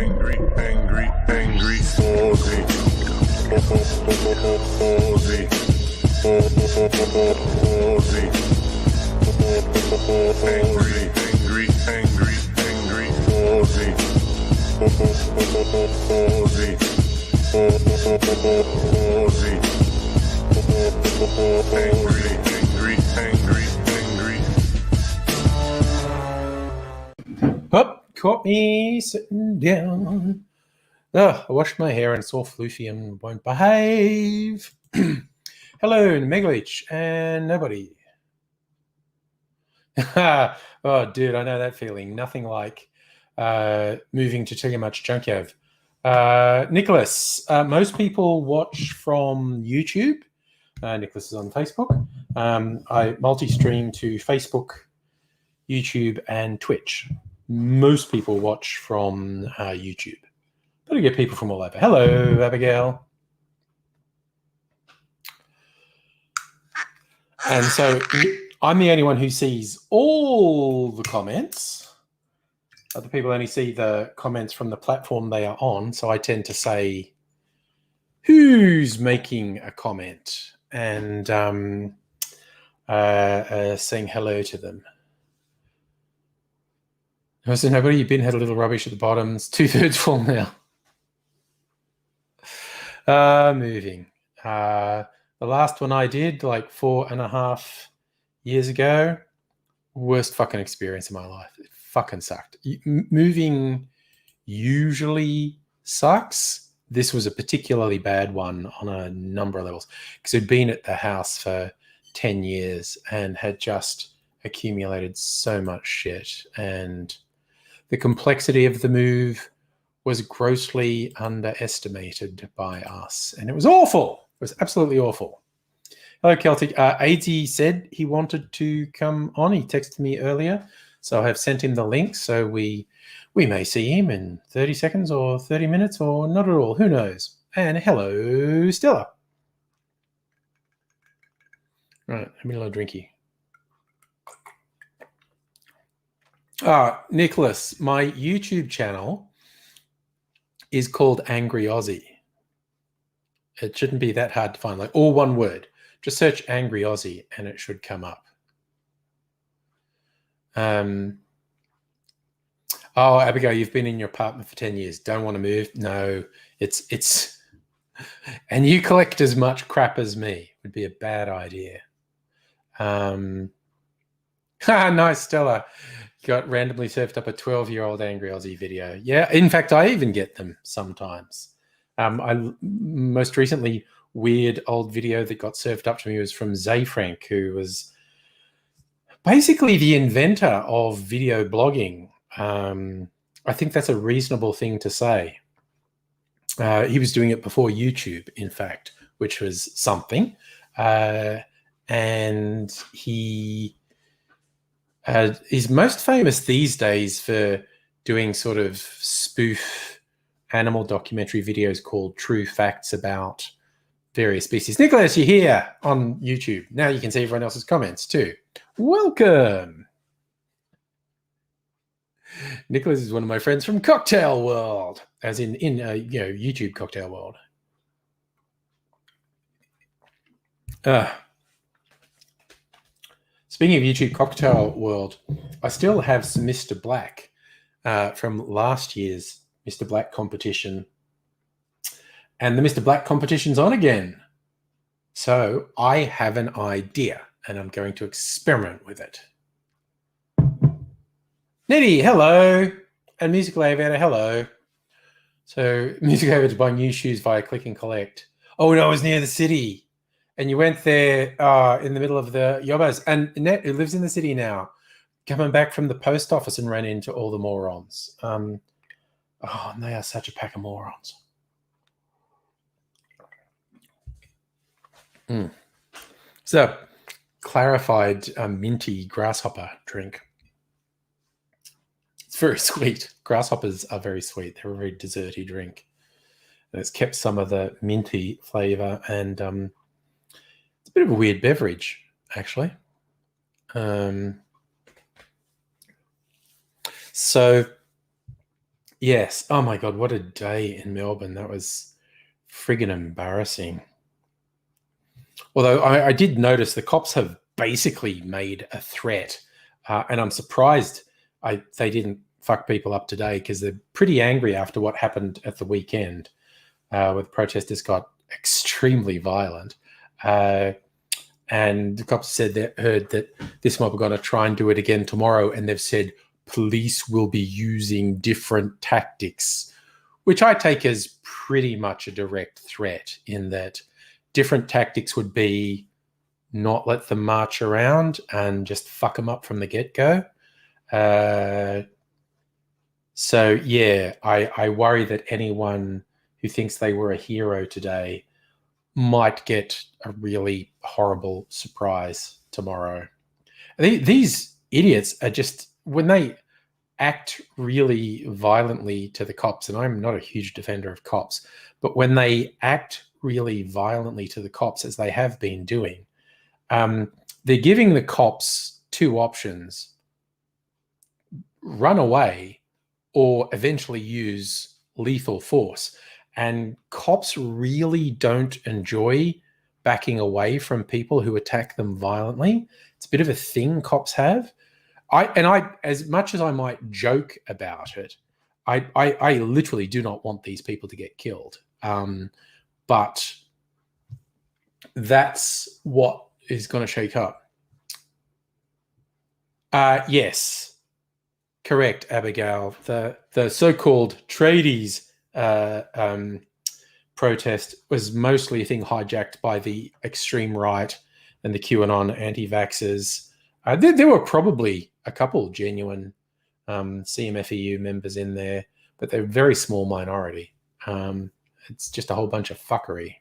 Oh, caught me sitting down. I washed my hair and it's all floofy and won't behave. Hello, Megaleech and nobody. Oh, dude, I know that feeling. Nothing like moving to too much junkyard. Nicholas, most people watch from YouTube. Nicholas is on Facebook. I multi-stream to Facebook, YouTube, and Twitch. Most people watch from YouTube. But I get people from all over. Hello, Abigail. And so I'm the only one who sees all the comments. Other people only see the comments from the platform they are on. So I tend to say, who's making a comment? And saying hello to them. So nobody, you've been had a little rubbish at the bottoms. 2/3 full now. Moving. The last one I did like 4.5 years ago, worst fucking experience of my life. It fucking sucked. Moving usually sucks. This was a particularly bad one on a number of levels because I'd been at the house for 10 years and had just accumulated so much shit, and the complexity of the move was grossly underestimated by us, and it was awful. It was absolutely awful. Hello, Celtic. AZ said he wanted to come on. He texted me earlier, so I have sent him the link, so we may see him in 30 seconds or 30 minutes or not at all. Who knows? And hello, Stella. Right, have me a little drinky. Nicholas, my YouTube channel is called Angry Aussie. It shouldn't be that hard to find, like all one word. Just search Angry Aussie and it should come up. Oh, Abigail, you've been in your apartment for 10 years. Don't want to move? No, it's and you collect as much crap as me. Would be a bad idea. Nice, Stella. Got randomly surfed up a 12-year-old Angry Aussie video. Yeah, in fact, I even get them sometimes. I most recently weird old video that got surfed up to me was from Zayfrank, who was basically the inventor of video blogging. I think that's a reasonable thing to say. He was doing it before YouTube, in fact, which was something. And he is most famous these days for doing sort of spoof animal documentary videos called True Facts about various species. Nicholas, you're here on YouTube. Now you can see everyone else's comments too. Welcome. Nicholas is one of my friends from Cocktail World, as in YouTube Cocktail World. Speaking of YouTube Cocktail World, I still have some Mr. Black from last year's Mr. Black competition. And the Mr. Black competition's on again. So I have an idea and I'm going to experiment with it. Nettie, hello. And Musical Aviator, hello. So Musical Aviator's buying new shoes via Click and Collect. Oh, no, it was near the city. And you went there in the middle of the Yobos. And Annette, who lives in the city now, coming back from the post office and ran into all the morons. And they are such a pack of morons. So, clarified minty grasshopper drink. It's very sweet. Grasshoppers are very sweet. They're a very desserty drink. And it's kept some of the minty flavor, and it's a bit of a weird beverage, actually. So Yes. Oh my God, what a day in Melbourne. That was friggin' embarrassing. Although I did notice the cops have basically made a threat, and I'm surprised they didn't fuck people up today because they're pretty angry after what happened at the weekend, where the protesters got extremely violent. Uh, and the cops said they heard that this mob are going to try and do it again tomorrow, and they've said police will be using different tactics, which I take as pretty much a direct threat in that different tactics would be not let them march around and just fuck them up from the get-go. So yeah, I worry that anyone who thinks they were a hero today might get a really horrible surprise tomorrow. These idiots are just, when they act really violently to the cops, and I'm not a huge defender of cops, but when they act really violently to the cops, as they have been doing, they're giving the cops two options: run away or eventually use lethal force. And cops really don't enjoy backing away from people who attack them violently. It's a bit of a thing cops have. I, as much as I might joke about it, I literally do not want these people to get killed. But that's what is going to shake up. Yes, correct, Abigail. The so-called tradies protest was mostly a thing hijacked by the extreme right and the QAnon anti-vaxxers. There were probably a couple genuine CMFEU members in there, but they're a very small minority. It's just a whole bunch of fuckery.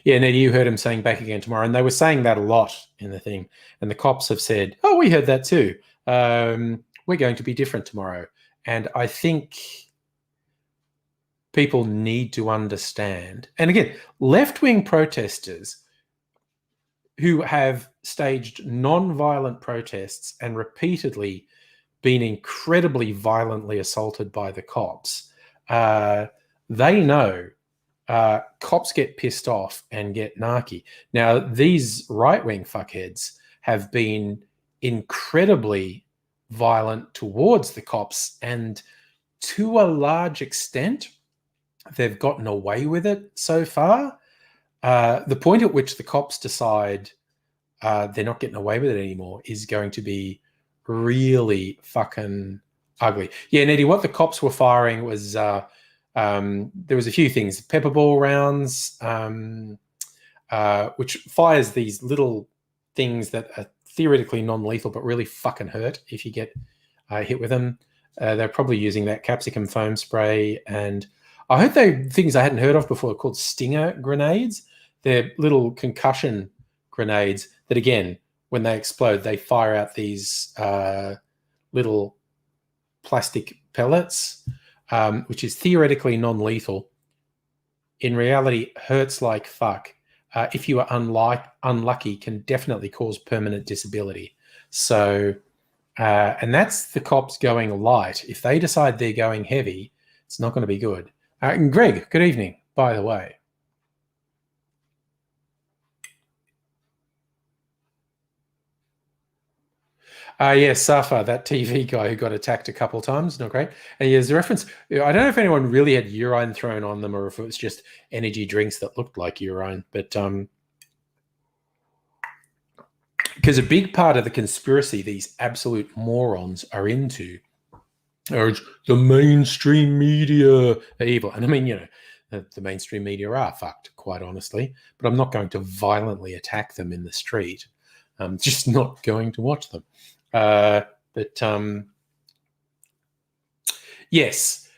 Yeah, Ned, you heard him saying back again tomorrow, and they were saying that a lot in the thing. And the cops have said, "Oh, we heard that too. We're going to be different tomorrow." And I think people need to understand. And again, left-wing protesters who have staged non-violent protests and repeatedly been incredibly violently assaulted by the cops, they know cops get pissed off and get narky. Now, these right-wing fuckheads have been incredibly violent towards the cops, and to a large extent, they've gotten away with it so far. The point at which the cops decide they're not getting away with it anymore is going to be really fucking ugly. Yeah, Nettie, what the cops were firing was there was a few things. Pepper ball rounds, which fires these little things that are theoretically non-lethal but really fucking hurt if you get hit with them. They're probably using that capsicum foam spray, and I heard they things I hadn't heard of before called stinger grenades. They're little concussion grenades that, again, when they explode, they fire out these little plastic pellets, which is theoretically non-lethal. In reality, hurts like fuck. If you are unlucky, can definitely cause permanent disability. So, and that's the cops going light. If they decide they're going heavy, it's not going to be good. And Greg, good evening, by the way. Yeah, Safa, that TV guy who got attacked a couple of times, not great. And there's a reference. I don't know if anyone really had urine thrown on them or if it was just energy drinks that looked like urine. But because a big part of the conspiracy these absolute morons are into are the mainstream media are evil. And I mean, the mainstream media are fucked, quite honestly. But I'm not going to violently attack them in the street. I'm just not going to watch them. Yes.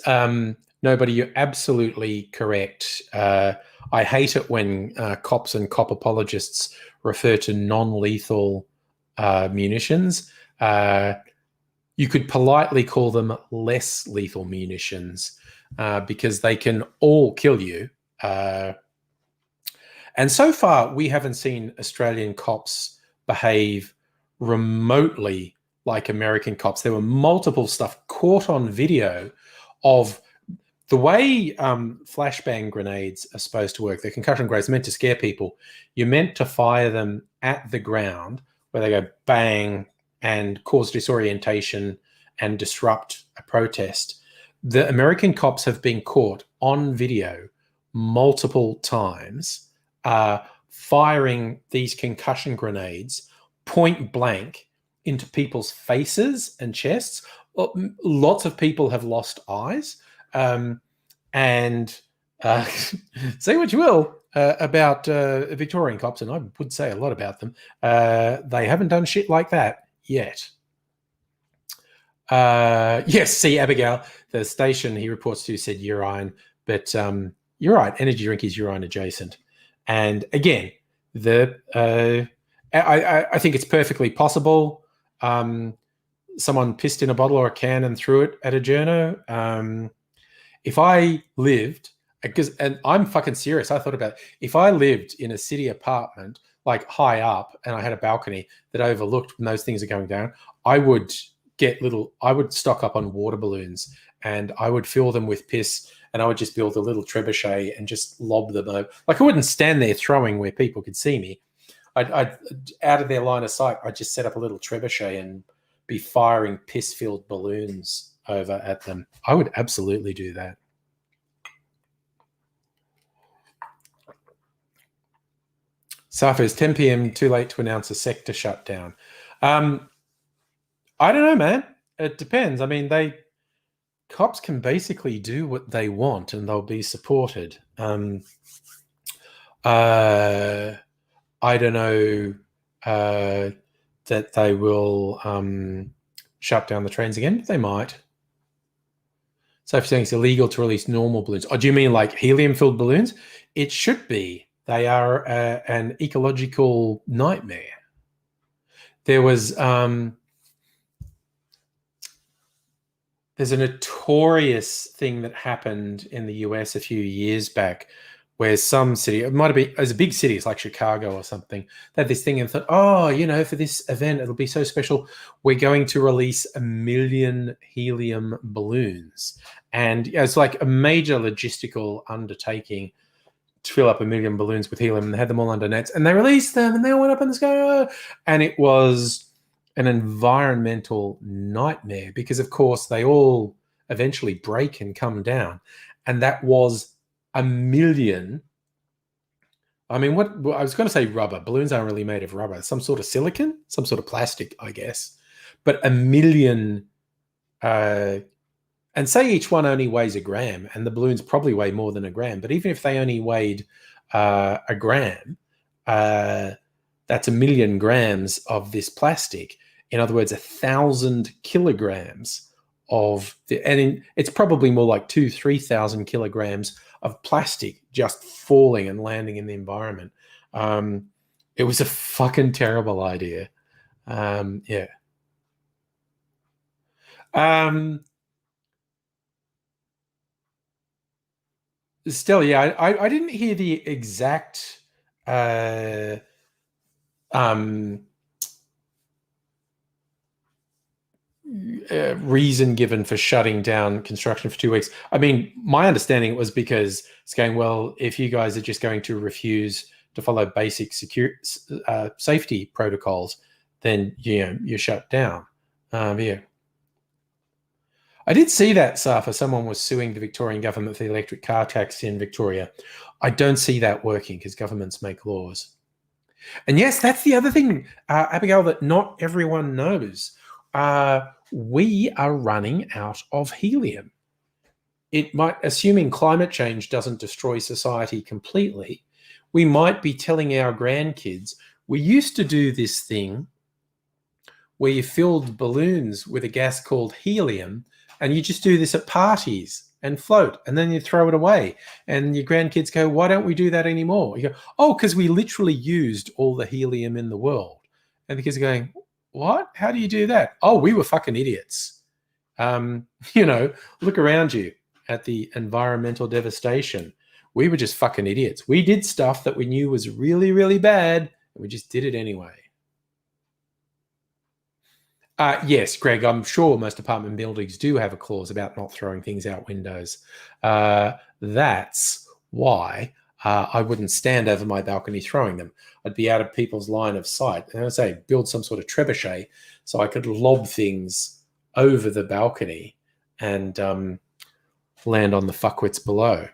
No, buddy, you're absolutely correct. I hate it when cops and cop apologists refer to non-lethal munitions. You could politely call them less lethal munitions because they can all kill you. And so far, we haven't seen Australian cops behave remotely like American cops. There were multiple stuff caught on video of the way flashbang grenades are supposed to work. The concussion grenades are meant to scare people. You're meant to fire them at the ground where they go bang and cause disorientation and disrupt a protest. The American cops have been caught on video multiple times firing these concussion grenades point blank into people's faces and chests. Lots of people have lost eyes. And say what you will about Victorian cops, and I would say a lot about them. They haven't done shit like that yet. Yes, see, Abigail, the station he reports to said urine, but you're right, energy drink is urine adjacent. And again, I think it's perfectly possible. Someone pissed in a bottle or a can and threw it at a journo. If I lived, and I'm fucking serious, I thought about it. If I lived in a city apartment, like high up, and I had a balcony that overlooked when those things are going down, I would stock up on water balloons and I would fill them with piss, and I would just build a little trebuchet and just lob them over. Like, I wouldn't stand there throwing where people could see me. I'd out of their line of sight, I'd just set up a little trebuchet and be firing piss-filled balloons over at them. I would absolutely do that. Safa, is 10 p.m. too late to announce a sector shutdown? I don't know, man. It depends. I mean, cops can basically do what they want and they'll be supported. I don't know that they will shut down the trains again, but they might. So if you're saying it's illegal to release normal balloons, do you mean like helium-filled balloons? It should be. They are an ecological nightmare. There was there's a notorious thing that happened in the US a few years back where some city, it might have been, it was a big city, it's like Chicago or something, they had this thing and thought, for this event, it'll be so special. We're going to release 1 million helium balloons. And it's like a major logistical undertaking to fill up 1 million balloons with helium, and they had them all under nets, and they released them and they all went up in the sky. And it was an environmental nightmare because, of course, they all eventually break and come down. And that was 1 million. I mean, what I was going to say rubber. Balloons aren't really made of rubber. Some sort of silicon, some sort of plastic, I guess. But 1 million, and say each one only weighs 1 gram, and the balloons probably weigh more than 1 gram. But even if they only weighed 1 gram, that's 1 million grams of this plastic. In other words, 1,000 kilograms of it's probably more like 3,000 kilograms of plastic just falling and landing in the environment. It was a fucking terrible idea. Yeah. Still, yeah, I didn't hear the exact reason given for shutting down construction for 2 weeks. I mean, my understanding was because it's going, well, if you guys are just going to refuse to follow basic safety protocols, then you're shut down. Yeah. I did see that, Safa, someone was suing the Victorian government for the electric car tax in Victoria. I don't see that working because governments make laws. And yes, that's the other thing, Abigail, that not everyone knows. We are running out of helium. It might, assuming climate change doesn't destroy society completely, we might be telling our grandkids, we used to do this thing where you filled balloons with a gas called helium, and you just do this at parties and float, and then you throw it away. And your grandkids go, why don't we do that anymore? You go, oh, because we literally used all the helium in the world. And the kids are going, what? How do you do that? Oh, we were fucking idiots. Look around you at the environmental devastation. We were just fucking idiots. We did stuff that we knew was really, really bad, and we just did it anyway. Yes, Greg, I'm sure most apartment buildings do have a clause about not throwing things out windows. That's why I wouldn't stand over my balcony throwing them. I'd be out of people's line of sight. And I say, build some sort of trebuchet so I could lob things over the balcony and land on the fuckwits below.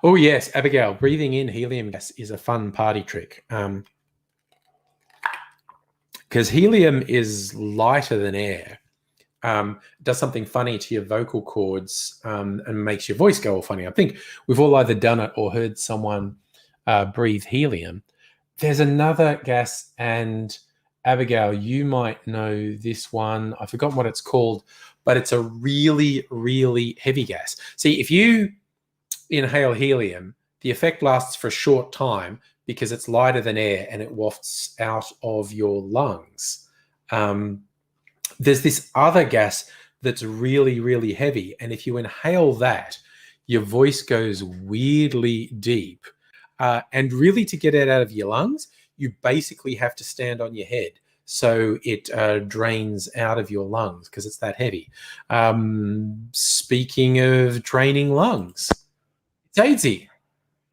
Oh, yes, Abigail, breathing in helium gas is a fun party trick. Because helium is lighter than air. Does something funny to your vocal cords and makes your voice go all funny. I think we've all either done it or heard someone breathe helium. There's another gas, and Abigail, you might know this one. I've forgotten what it's called, but it's a really, really heavy gas. See, if you inhale helium, the effect lasts for a short time because it's lighter than air and it wafts out of your lungs. There's this other gas that's really, really heavy. And if you inhale that, your voice goes weirdly deep. And really, to get it out of your lungs, you basically have to stand on your head. So it drains out of your lungs because it's that heavy. Speaking of draining lungs, it's Aidsy.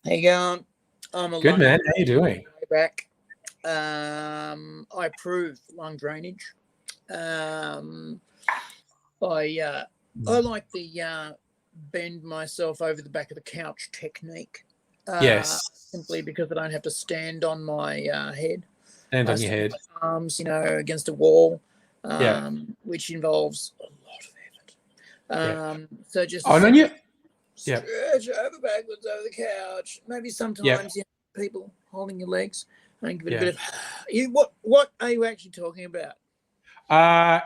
How you going? I'm a Good, man. How you doing? Back. I approve lung drainage. I like the bend myself over the back of the couch technique. Yes. Simply because I don't have to stand on my head. Stand on your head. My arms, against a wall, Yeah. which involves a lot of effort. So just on you. Stretch over backwards over the couch. Maybe sometimes people holding your legs and give it a bit of. What are you actually talking about?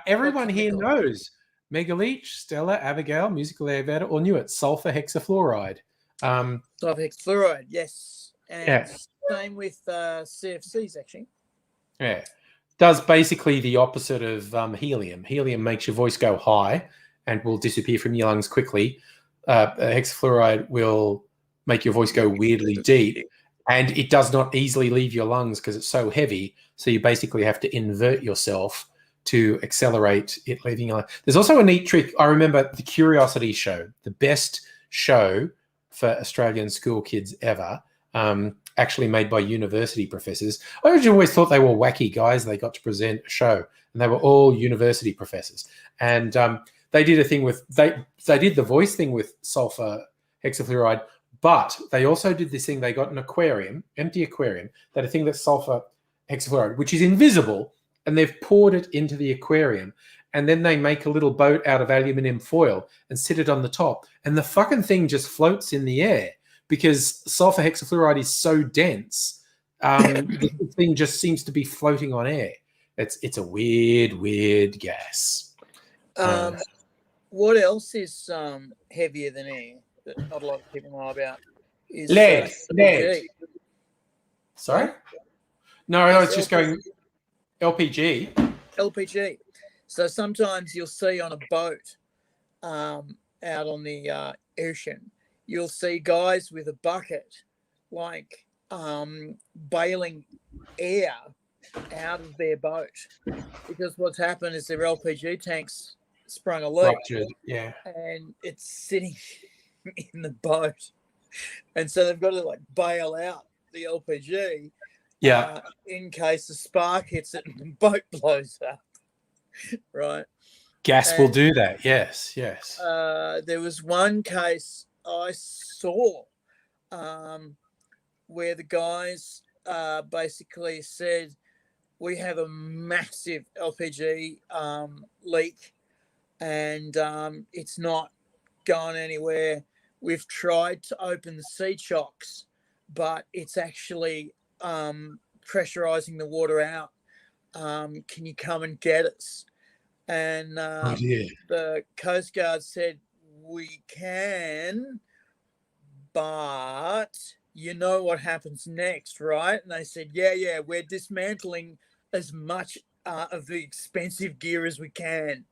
Everyone here knows Mega Leech, Stella, Abigail, musical elevator, or knew it, sulfur hexafluoride. Sulfur hexafluoride, yes. And same with CFCs, actually. Yeah. Does basically the opposite of helium. Helium makes your voice go high and will disappear from your lungs quickly. Hexafluoride will make your voice go weirdly deep, and it does not easily leave your lungs because it's so heavy. So you basically have to invert yourself to accelerate it leaving your lungs. There's also a neat trick. I remember the Curiosity Show, the best show for Australian school kids ever, actually made by university professors. I always thought they were wacky guys. They got to present a show, and they were all university professors. And they did a thing with they did the voice thing with sulfur hexafluoride, but they also did this thing. They got an aquarium, empty aquarium, that a thing that's sulfur hexafluoride, which is invisible, and they've poured it into the aquarium, and then they make a little boat out of aluminium foil and sit it on the top, and the fucking thing just floats in the air because sulfur hexafluoride is so dense. The thing just seems to be floating on air. It's a weird gas. What else is heavier than air that not a lot of people know about? Is lead. LPG. Sorry? No, it's just going LPG. LPG. So sometimes you'll see on a boat out on the ocean, you'll see guys with a bucket like bailing air out of their boat because what's happened is their LPG tanks sprung a leak, and it's sitting in the boat, and so they've got to like bail out the LPG, in case the spark hits it and the boat blows up. Right, gas will do that. Yes. There was one case I saw where the guys basically said, "We have a massive LPG leak. And it's not going anywhere. We've tried to open the sea chocks, but it's actually pressurizing the water out. Can you come and get us?" And the Coast Guard said, "We can, but you know what happens next, right?" And they said, yeah, we're dismantling as much of the expensive gear as we can.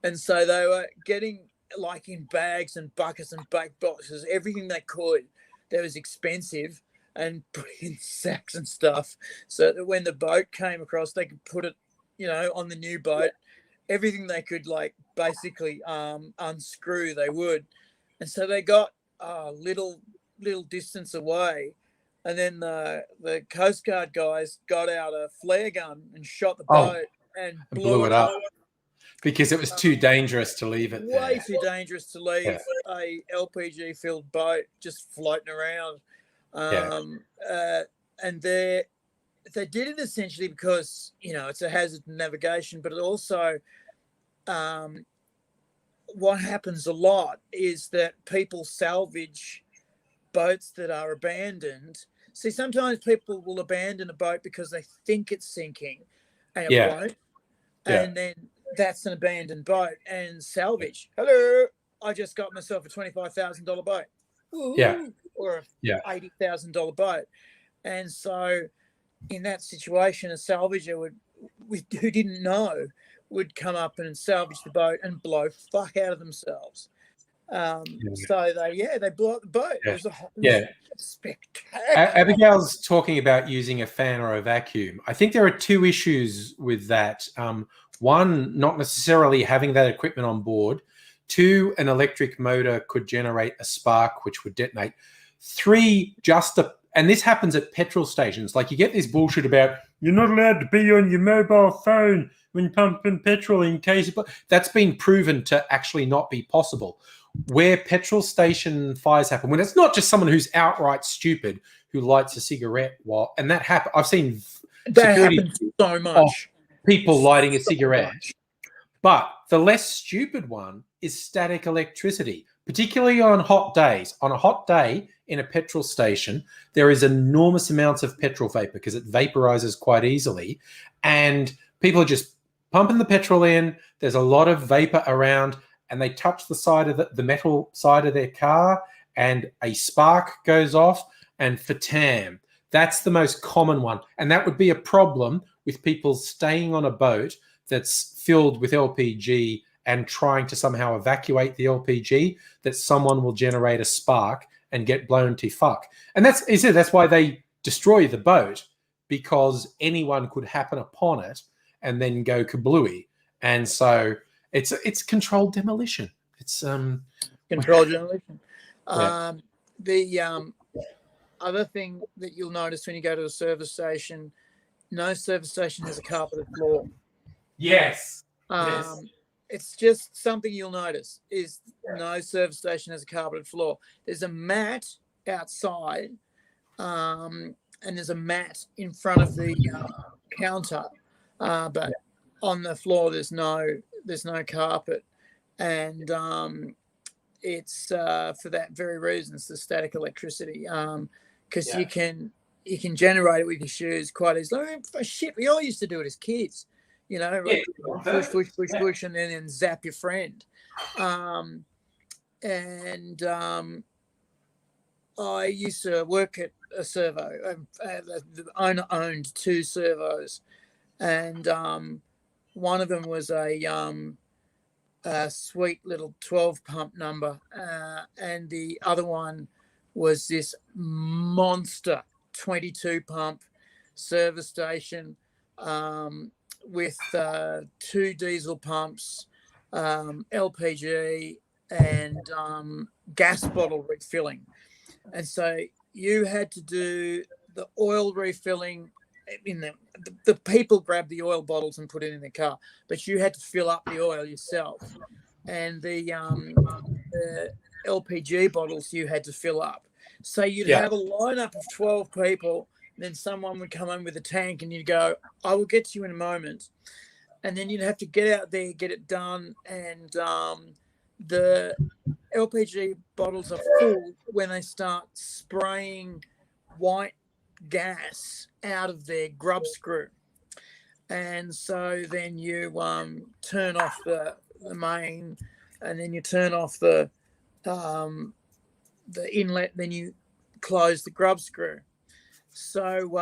And so they were getting like in bags and buckets and back boxes, everything they could that was expensive, and put in sacks and stuff so that when the boat came across, they could put it on the new boat, everything they could like basically unscrew, they would. And so they got a little distance away, and then the Coast Guard guys got out a flare gun and shot the boat and blew it up. Because it was too dangerous to leave it there. Way too dangerous to leave a LPG filled boat just floating around. And they did it essentially because it's a hazard in navigation, but it also what happens a lot is that people salvage boats that are abandoned. See, sometimes people will abandon a boat because they think it's sinking and it won't. And then that's an abandoned boat, and salvage. Hello, I just got myself a $25,000 boat. Woo-hoo. Or a $80,000 boat. And so in that situation, a salvager who didn't know would come up and salvage the boat and blow fuck out of themselves. So they blew up the boat. It was spectacular. Abigail's talking about using a fan or a vacuum. I think there are two issues with that. One, not necessarily having that equipment on board. Two, an electric motor could generate a spark which would detonate. Three, and this happens at petrol stations. Like, you get this bullshit about you're not allowed to be on your mobile phone when you're pumping petrol in case that's been proven to actually not be possible. Where petrol station fires happen, when it's not just someone who's outright stupid who lights a cigarette and that happens. I've seen that happens so much. People lighting a cigarette. But the less stupid one is static electricity, particularly on hot days. On a hot day in a petrol station, there is enormous amounts of petrol vapor because it vaporizes quite easily. And people are just pumping the petrol in. There's a lot of vapor around, and they touch the side of the metal side of their car, and a spark goes off, and fatam. That's the most common one. And that would be a problem with people staying on a boat that's filled with LPG and trying to somehow evacuate the LPG, that someone will generate a spark and get blown to fuck. And that's why they destroy the boat, because anyone could happen upon it and then go kablooey. And so it's controlled demolition. It's controlled demolition. The other thing that you'll notice when you go to a service station, no service station has a carpeted floor. Yes. It's just something you'll notice is no service station has a carpeted floor. There's a mat outside, and there's a mat in front of the counter, but on the floor there's no carpet, and it's for that very reason. It's the static electricity, because you can generate it with your shoes quite easily. I mean, shit, we all used to do it as kids. Push, and then zap your friend. I used to work at a servo. The owner owned two servos, and one of them was a sweet little 12 pump number, and the other one was this monster 22 pump service station, with two diesel pumps, LPG, and gas bottle refilling. And so you had to do the oil refilling. The people grabbed the oil bottles and put it in the car, but you had to fill up the oil yourself. And the LPG bottles you had to fill up. So you'd have a lineup of 12 people. Then someone would come in with a tank, and you'd go, I will get to you in a moment. And then you'd have to get out there, get it done. And the LPG bottles are full when they start spraying white gas out of their grub screw. And so then you turn off the main, and then you turn off the inlet, then you close the grub screw. So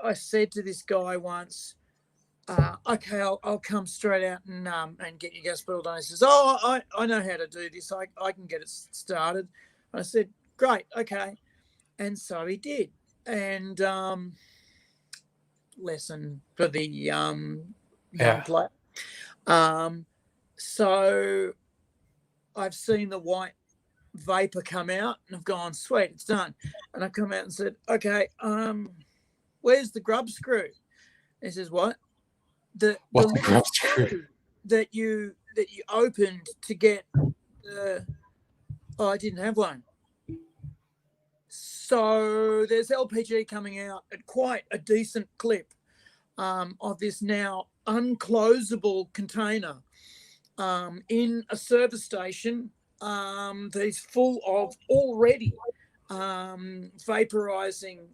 I said to this guy once, okay, I'll come straight out and get your gas bottle done. He says, I know how to do this. I can get it started. I said, great, okay. And so he did. And lesson for the young Yeah. player. So I've seen the white vapor come out, and I've gone, sweet, it's done. And I come out and said, okay, where's the grub screw? He says, what? The little screw that you opened to get the. Oh, I didn't have one. So there's LPG coming out at quite a decent clip of this now unclosable container in a service station that is full of already vaporizing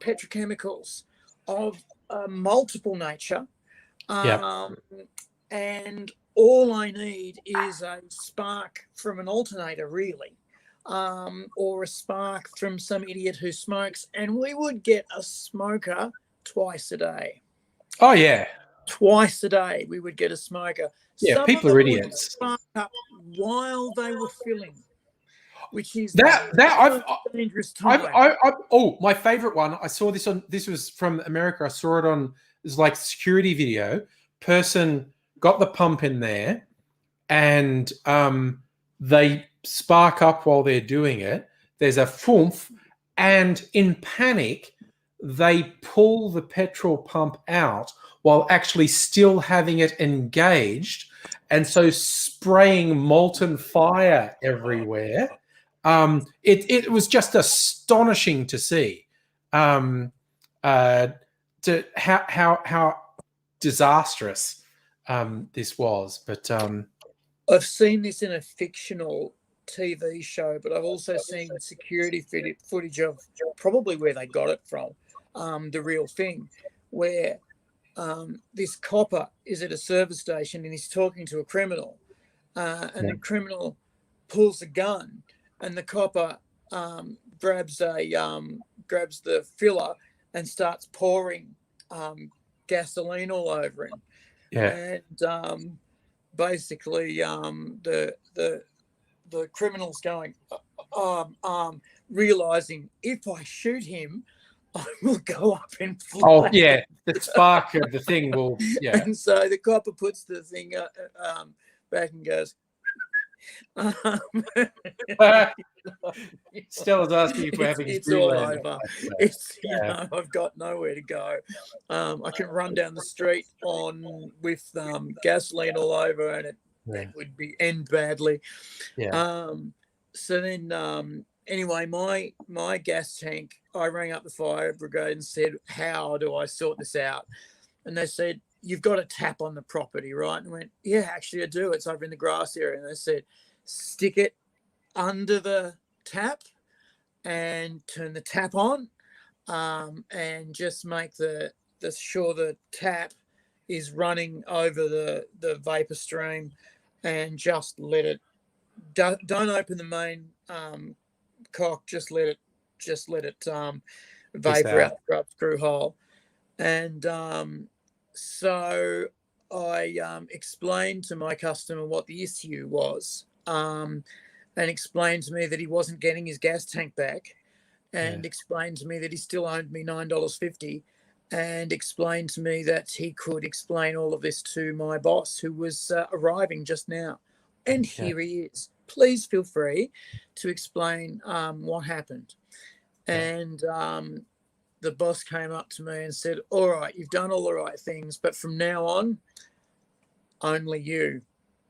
petrochemicals of multiple nature. And all I need is a spark from an alternator, really, or a spark from some idiot who smokes, and we would get a smoker twice a day. Oh, yeah. Twice a day we would get a smoker. Yeah, Some people of are them would idiots. spark up while they were filling, which is dangerous time. My favorite one, I saw this on, this was from America. I saw it on, it was like security video. Person got the pump in there, and they spark up while they're doing it. There's a thump, and in panic, they pull the petrol pump out while actually still having it engaged, and so spraying molten fire everywhere. It was just astonishing to see to how disastrous this was. But I've seen this in a fictional TV show, but I've also seen security footage of probably where they got it from, the real thing, where this copper is at a service station and he's talking to a criminal, and the criminal pulls a gun, and the copper grabs the filler and starts pouring gasoline all over him. Yeah. And basically the criminal's going, realizing if I shoot him, I will go up in flames. Oh, yeah, the spark of the thing will, yeah. And so the copper puts the thing back and goes, Stella's asking if we're having it's all over. It's, you know, I've got nowhere to go. I can run down the street with gasoline all over, and it would end badly. So then anyway, my gas tank, I rang up the fire brigade and said, how do I sort this out? And they said, you've got a tap on the property, right? And I went, yeah, actually I do. It's over in the grass area. And they said, stick it under the tap and turn the tap on, and just make sure the tap is running over the vapor stream, and just let it, don't open the main cock, just let it vapor out the screw hole. And so I explained to my customer what the issue was, and explained to me that he wasn't getting his gas tank back, and explained to me that he still owed me $9.50, and explained to me that he could explain all of this to my boss, who was arriving just now. And here he is. Please feel free to explain what happened. And the boss came up to me and said, all right, you've done all the right things, but from now on, only you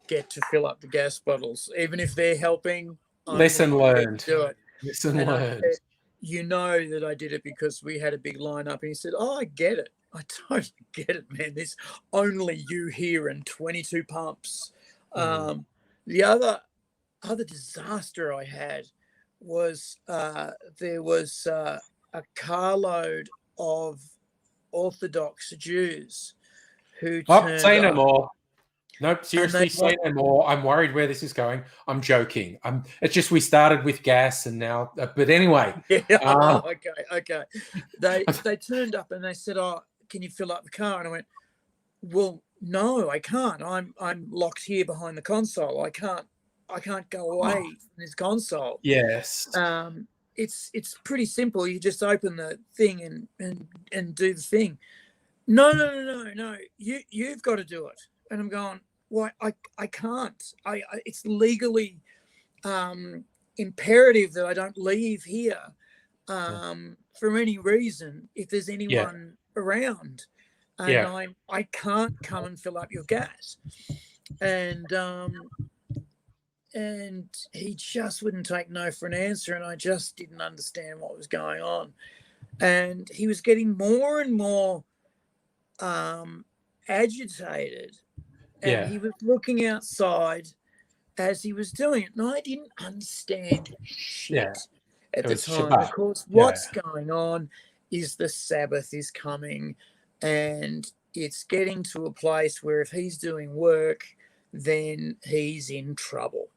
get to fill up the gas bottles. Even if they're helping, lesson learned. Do it. Lesson learned. Said, you know that I did it because we had a big lineup. And he said, oh, I get it. I totally get it, man. There's only you here and 22 pumps. The other disaster I had was there was a carload of Orthodox Jews who turned say no up. more. Nope, seriously, say no more. I'm worried where this is going. I'm joking. It's just we started with gas and now, but anyway. Yeah, okay. They turned up and they said, "Oh, can you fill up the car?" And I went, "Well, no, I can't. I'm locked here behind the console. I can't go away from this console." Yes. It's pretty simple. You just open the thing and do the thing. no. You've got to do it. And I'm going, why? I can't. It's legally imperative that I don't leave here for any reason if there's anyone around, and I can't come and fill up your gas. And he just wouldn't take no for an answer, and I just didn't understand what was going on. And he was getting more and more agitated, and he was looking outside as he was doing it, and I didn't understand shit at the time. Shabbat. Of course, what's going on is the Sabbath is coming, and it's getting to a place where if he's doing work, then he's in trouble.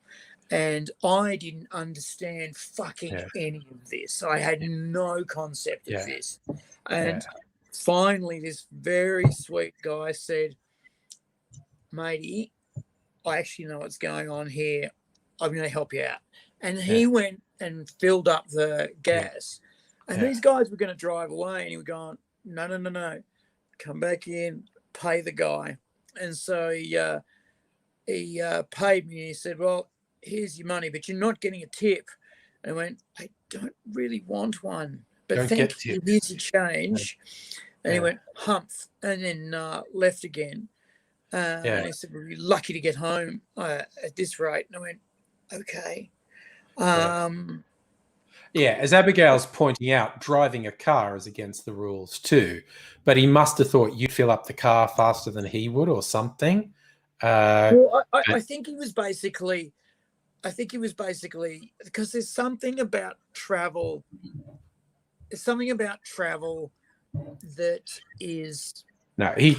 And I didn't understand fucking any of this. I had no concept of this. And finally, this very sweet guy said, matey, I actually know what's going on here. I'm going to help you out. And he went and filled up the gas. And these guys were going to drive away. And he was going, no. Come back in, pay the guy. And so he paid me. And he said, well, here's your money, but you're not getting a tip. And I went, I don't really want one, but thank you, here's your change. And he went, humph, and then left again. And he said, well, you're lucky to get home at this rate. And I went, okay. As Abigail's pointing out, driving a car is against the rules too. But he must have thought you'd fill up the car faster than he would or something. Well, I think he was basically... because there's something about travel. There's something about travel that is he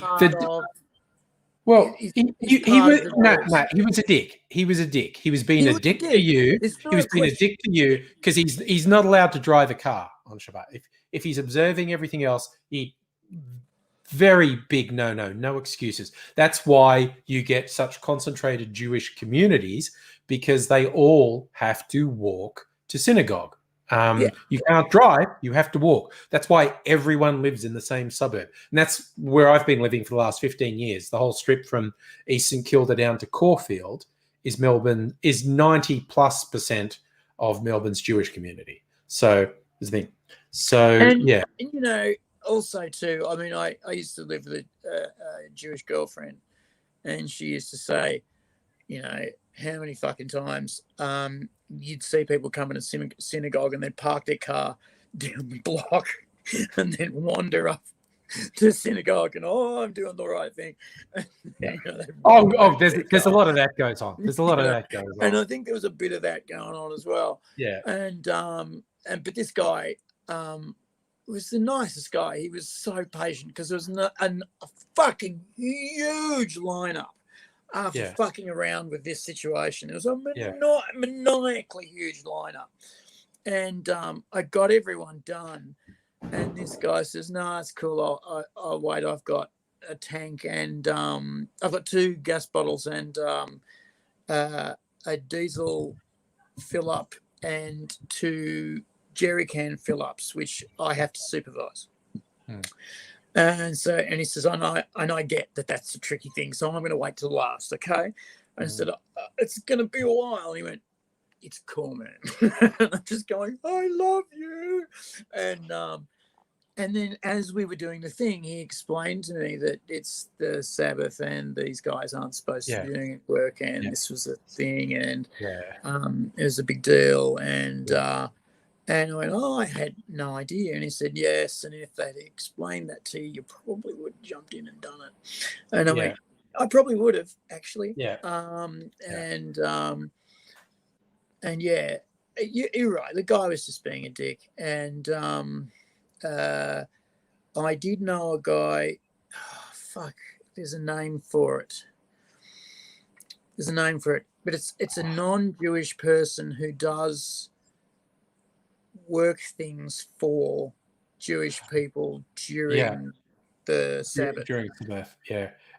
was a dick. He was a dick. He was being a dick to you. He was being a dick to you because he's not allowed to drive a car on Shabbat. If he's observing everything else, very big no excuses. That's why you get such concentrated Jewish communities, because they all have to walk to synagogue. You can't drive, you have to walk. That's why everyone lives in the same suburb. And that's where I've been living for the last 15 years. The whole strip from East St Kilda down to Caulfield is 90+% of Melbourne's Jewish community. So there's the thing. And also too, I mean, I used to live with a Jewish girlfriend, and she used to say, how many fucking times you'd see people come in a synagogue and then park their car down the block and then wander up to the synagogue and, I'm doing the right thing. There's a lot of that goes on. There's a lot of that goes on. And I think there was a bit of that going on as well. Yeah. But this guy was the nicest guy. He was so patient because there was a fucking huge lineup after fucking around with this situation. It was a maniacally huge lineup. And I got everyone done. And this guy says, no, it's cool. I'll wait. I've got a tank and I've got 2 gas bottles and a diesel fill up and 2 jerry can fill ups, which I have to supervise. And he says, I get that that's a tricky thing, so I'm going to wait till last, okay? And I said, it's going to be a while. And he went, it's cool, man. And I'm just going, I love you. And then as we were doing the thing, he explained to me that it's the Sabbath and these guys aren't supposed to be doing work, and this was a thing, and it was a big deal. And I went, I had no idea. And he said, yes. And if they'd explained that to you, you probably would have jumped in and done it. And I went, I probably would have, actually. Yeah. You're right. The guy was just being a dick. And I did know a guy. There's a name for it. But it's a non-Jewish person who does work things for Jewish people during the Sabbath. During Sabbath,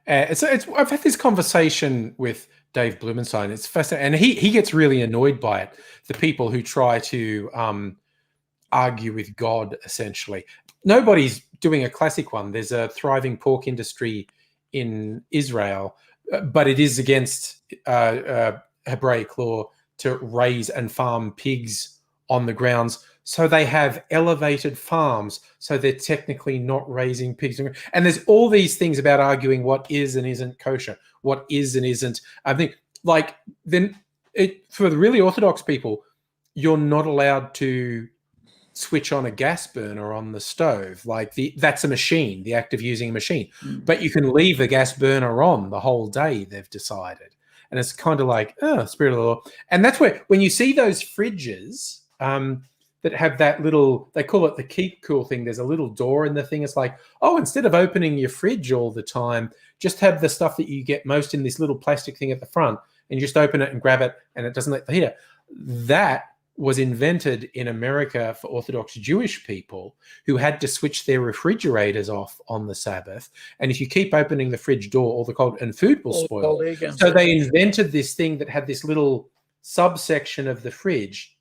I've had this conversation with Dave Blumenstein. It's fascinating, and he gets really annoyed by it. The people who try to argue with God, essentially. nobody's doing a classic one. There's a thriving pork industry in Israel, but it is against Hebraic law to raise and farm pigs on the grounds. So they have elevated farms. So they're technically not raising pigs. And there's all these things about arguing what is and isn't kosher, what is and isn't. I think, like, then for the really Orthodox people, you're not allowed to switch on a gas burner on the stove. Like, that's a machine, the act of using a machine. But you can leave the gas burner on the whole day, they've decided. And it's kind of like, oh, spirit of the law. And that's where, when you see those fridges that have that little, they call it the keep cool thing, there's a little door in the thing. It's like, oh, instead of opening your fridge all the time, just have the stuff that you get most in this little plastic thing at the front, and you just open it and grab it, and it doesn't let the heater. That was invented in America for Orthodox Jewish people who had to switch their refrigerators off on the Sabbath. And if you keep opening the fridge door, all the cold and food will spoil. So they invented this thing that had this little subsection of the fridge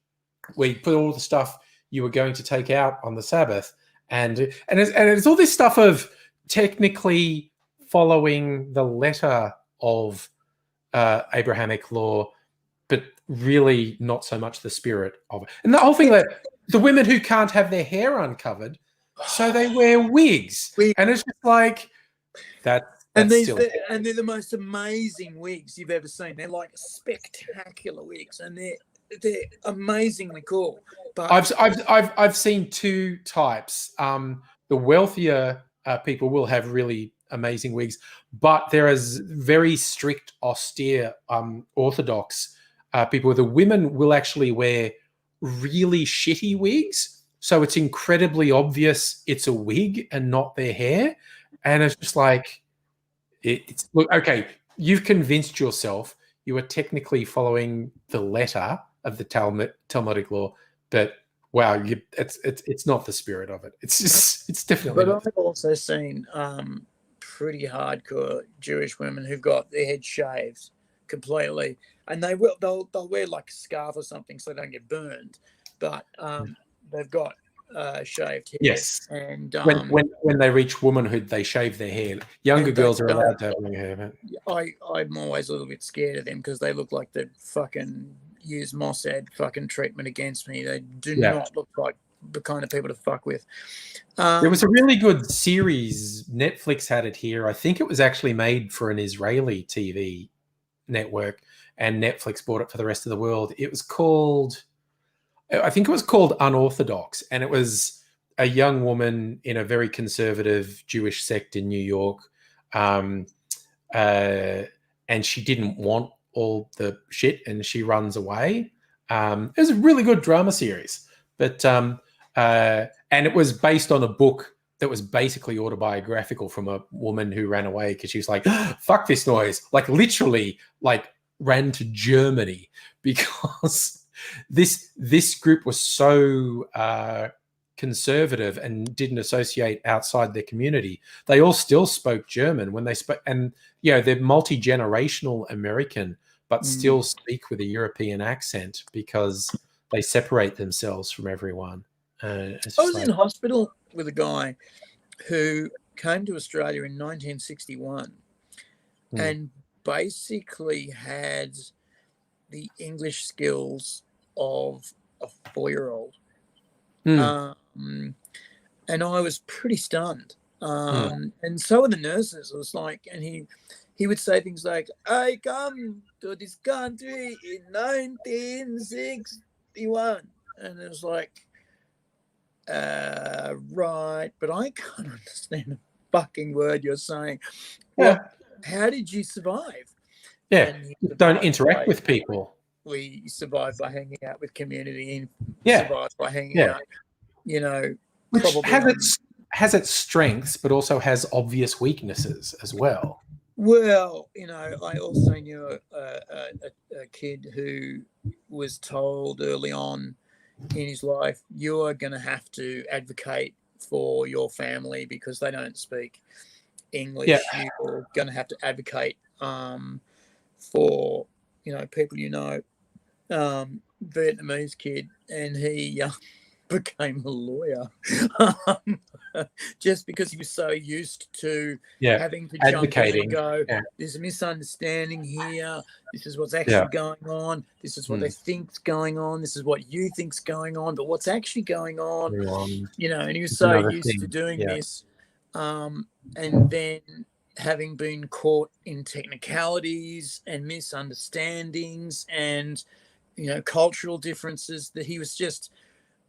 where you put all the stuff you were going to take out on the Sabbath. And it's all this stuff of technically following the letter of Abrahamic law, but really not so much the spirit of it. And the whole thing that the women who can't have their hair uncovered, so they wear wigs. And it's just like that. And they're the most amazing wigs you've ever seen. They're like spectacular wigs, and they're amazingly cool. But I've seen two types. The wealthier people will have really amazing wigs, but there is very strict, austere, Orthodox people. The women will actually wear really shitty wigs, so it's incredibly obvious it's a wig and not their hair. And it's just like, it's look, okay, you've convinced yourself you are technically following the letter of the Talmudic law, but wow, it's not the spirit of it. It's definitely. But I've also seen pretty hardcore Jewish women who've got their head shaved completely, and they'll wear like a scarf or something so they don't get burned, but they've got shaved hair. Yes, and when they reach womanhood, they shave their hair. Younger girls are allowed to have long hair. I'm always a little bit scared of them because they look like they fucking use Mossad fucking treatment against me. They do not look like the kind of people to fuck with. There was a really good series. Netflix had it here. I think it was actually made for an Israeli TV network, and Netflix bought it for the rest of the world. It was called, I think it was called Unorthodox, and it was a young woman in a very conservative Jewish sect in New York, and she didn't want all the shit, and she runs away. It was a really good drama series, but and it was based on a book that was basically autobiographical from a woman who ran away because she was like, fuck this noise. Like, literally, like, ran to Germany because this group was so conservative and didn't associate outside their community. They all still spoke German when they spoke, and they're multi-generational American, but still speak with a European accent because they separate themselves from everyone. I was in hospital with a guy who came to Australia in 1961 and basically had the English skills of a 4-year-old. And I was pretty stunned. And so were the nurses. It was like, and he would say things like, I come to this country in 1961. And it was like, right, but I can't understand a fucking word you're saying. How did you survive? Don't interact with people. We survived by hanging out with community, and survived by hanging out, which has its strengths, but also has obvious weaknesses as well. Well, I also knew a kid who was told early on in his life, you are going to have to advocate for your family because they don't speak English. You're going to have to advocate for people. Vietnamese kid, and he became a lawyer, just because he was so used to having to jump in and go, there's a misunderstanding here. This is what's actually going on. This is what they think's going on. This is what you think's going on. But what's actually going on, you know, and he was so used to doing this. And then having been caught in technicalities and misunderstandings and, you know, cultural differences, that he was just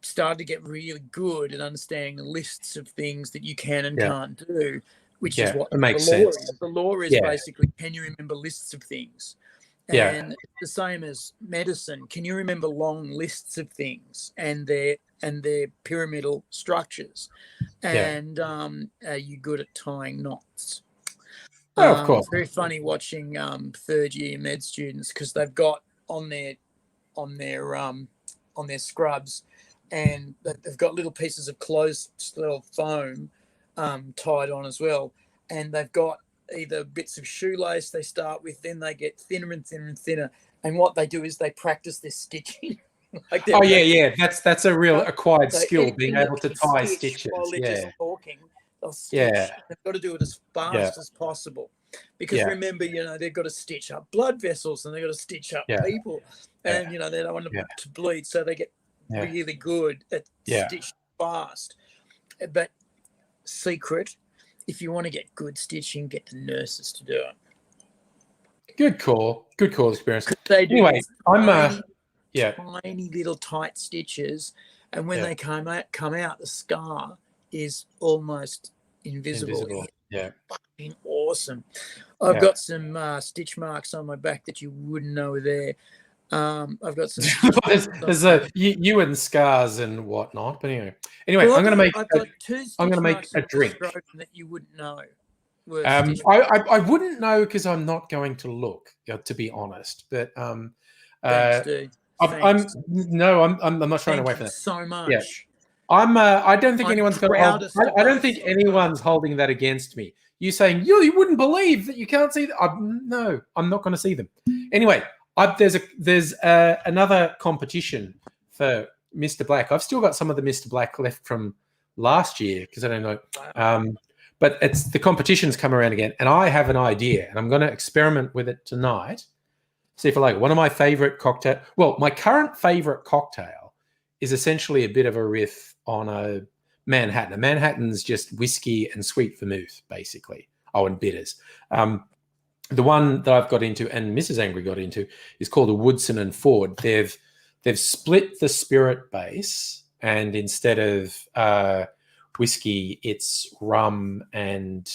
started to get really good at understanding the lists of things that you can and can't do, which is what the law is. The law is basically, can you remember lists of things? And it's the same as medicine. Can you remember long lists of things and their pyramidal structures? And are you good at tying knots? Oh, of course. It's very funny watching third year med students, because they've got on their scrubs, and they've got little pieces of closed little foam tied on as well, and they've got either bits of shoelace they start with, then they get thinner and thinner and thinner, and what they do is they practice their stitching. Like that's a real acquired skill, being able to tie stitches while they're just talking. They'll stitch. They've got to do it as fast as possible, because remember, you know, they've got to stitch up blood vessels and they've got to stitch up people, and you know, they don't want to bleed, so they get really good at stitching fast. But secret, if you want to get good stitching, get the nurses to do it. Good call experience. They do anyway, tiny little tight stitches, and when they come out, the scar is almost invisible. Fucking awesome. I've got some stitch marks on my back that you wouldn't know were there. I've got some. there's you and scars and whatnot. But anyway, I'm going to make a drink that you wouldn't know. I wouldn't know, because I'm not going to look, to be honest. But thanks, dude. I'm not shying away from that so much. Yeah. I don't think anyone's going to hold. I don't think anyone's holding that against me. You saying you wouldn't believe that you can't see them. No, I'm not going to see them. Anyway, there's another competition for Mr. Black. I've still got some of the Mr. Black left from last year, because I don't know. But it's the competition's come around again, and I have an idea, and I'm going to experiment with it tonight. See if I like it. One of my favorite cocktail. Well, my current favorite cocktail is essentially a bit of a riff on a Manhattan. A Manhattan's just whiskey and sweet vermouth, basically. Oh, and bitters. The one that I've got into, and Mrs. Angry got into, is called a Woodson and Ford. They've split the spirit base, and instead of whiskey, it's rum and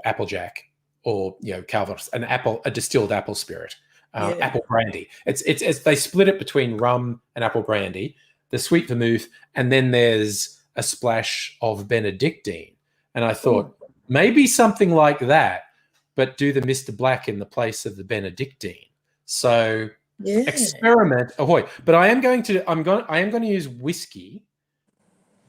applejack, or Calvados, a distilled apple spirit, apple brandy. It's they split it between rum and apple brandy, the sweet vermouth, and then there's a splash of Benedictine. And I thought maybe something like that, but do the Mr. Black in the place of the Benedictine. So experiment, ahoy! But I am going to use whiskey,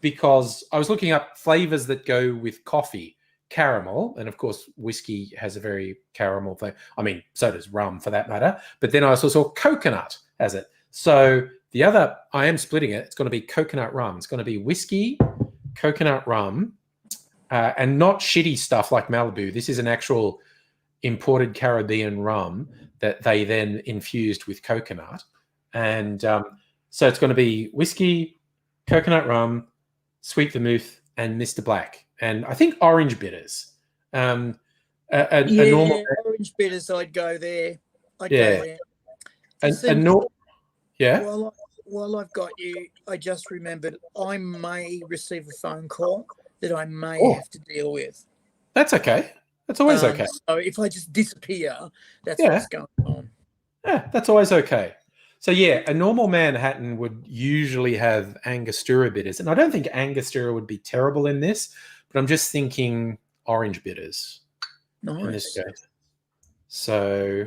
because I was looking up flavors that go with coffee. Caramel, and of course whiskey has a very caramel flavor. I mean, so does rum for that matter. But then I also saw coconut has it. So the other, I am splitting it. It's going to be coconut rum. It's going to be whiskey, coconut rum, and not shitty stuff like Malibu. This is an actual imported Caribbean rum that they then infused with coconut. And so it's going to be whiskey, coconut rum, sweet vermouth, and Mr. Black. And I think orange bitters. A normal orange bitters. I'd go there. Go there. While I've got you, I just remembered I may receive a phone call that I may have to deal with. That's okay. That's always okay. So if I just disappear, that's what's going on. Yeah, that's always okay. So a normal Manhattan would usually have Angostura bitters, and I don't think Angostura would be terrible in this. But I'm just thinking orange bitters. Nice. In this case. So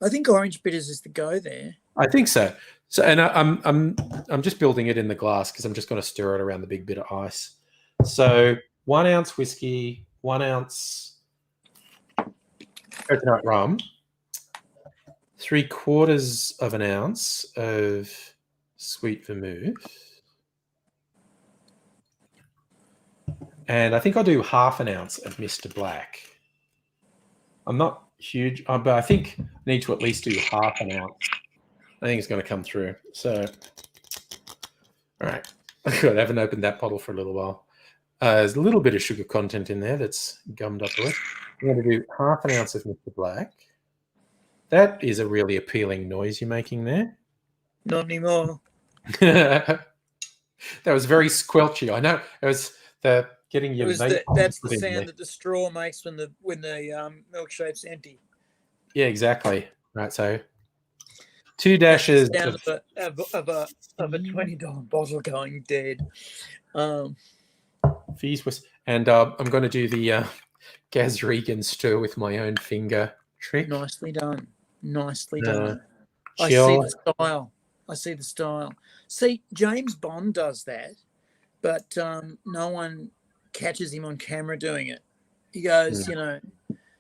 I think orange bitters is the go there. I think so. So, and I'm just building it in the glass, because I'm just going to stir it around the big bit of ice. So 1 ounce whiskey, 1 ounce coconut rum, 3/4 of an ounce of sweet vermouth. And I think I'll do half an ounce of Mr. Black. I'm not huge, but I think I need to at least do half an ounce. I think it's going to come through. So, all right. Good. I haven't opened that bottle for a little while. There's a little bit of sugar content in there that's gummed up with. I'm going to do half an ounce of Mr. Black. That is a really appealing noise you're making there. Not anymore. That was very squelchy. I know it was the getting your. That's the sound that the straw makes when the milkshake's empty. Yeah, exactly. Right. So 2 dashes of a $20 bottle going dead. Fees was, and I'm going to do the Gaz Regan stir with my own finger trick. Nicely done. Nicely done. I see the style. See, James Bond does that, but no one catches him on camera doing it. He goes,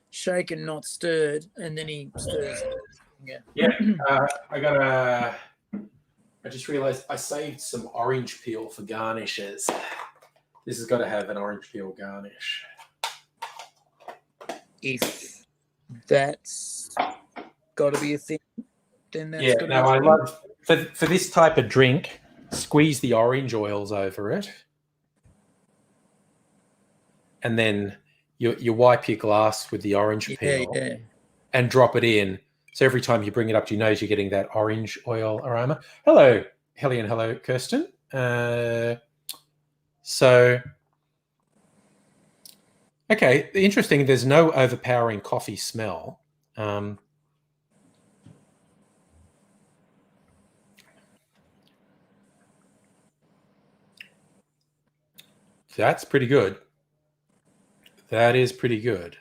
shaken, not stirred, and then he stirs. Yeah. I just realized I saved some orange peel for garnishes. This has got to have an orange peel garnish. If that's got to be a thing, then that's got to be a thing. I love for this type of drink, squeeze the orange oils over it, and then you wipe your glass with the orange peel and drop it in. So every time you bring it up to your nose, you're getting that orange oil aroma. Hello, Helium. Hello, Kirsten. Okay, interesting. There's no overpowering coffee smell. That's pretty good. That is pretty good.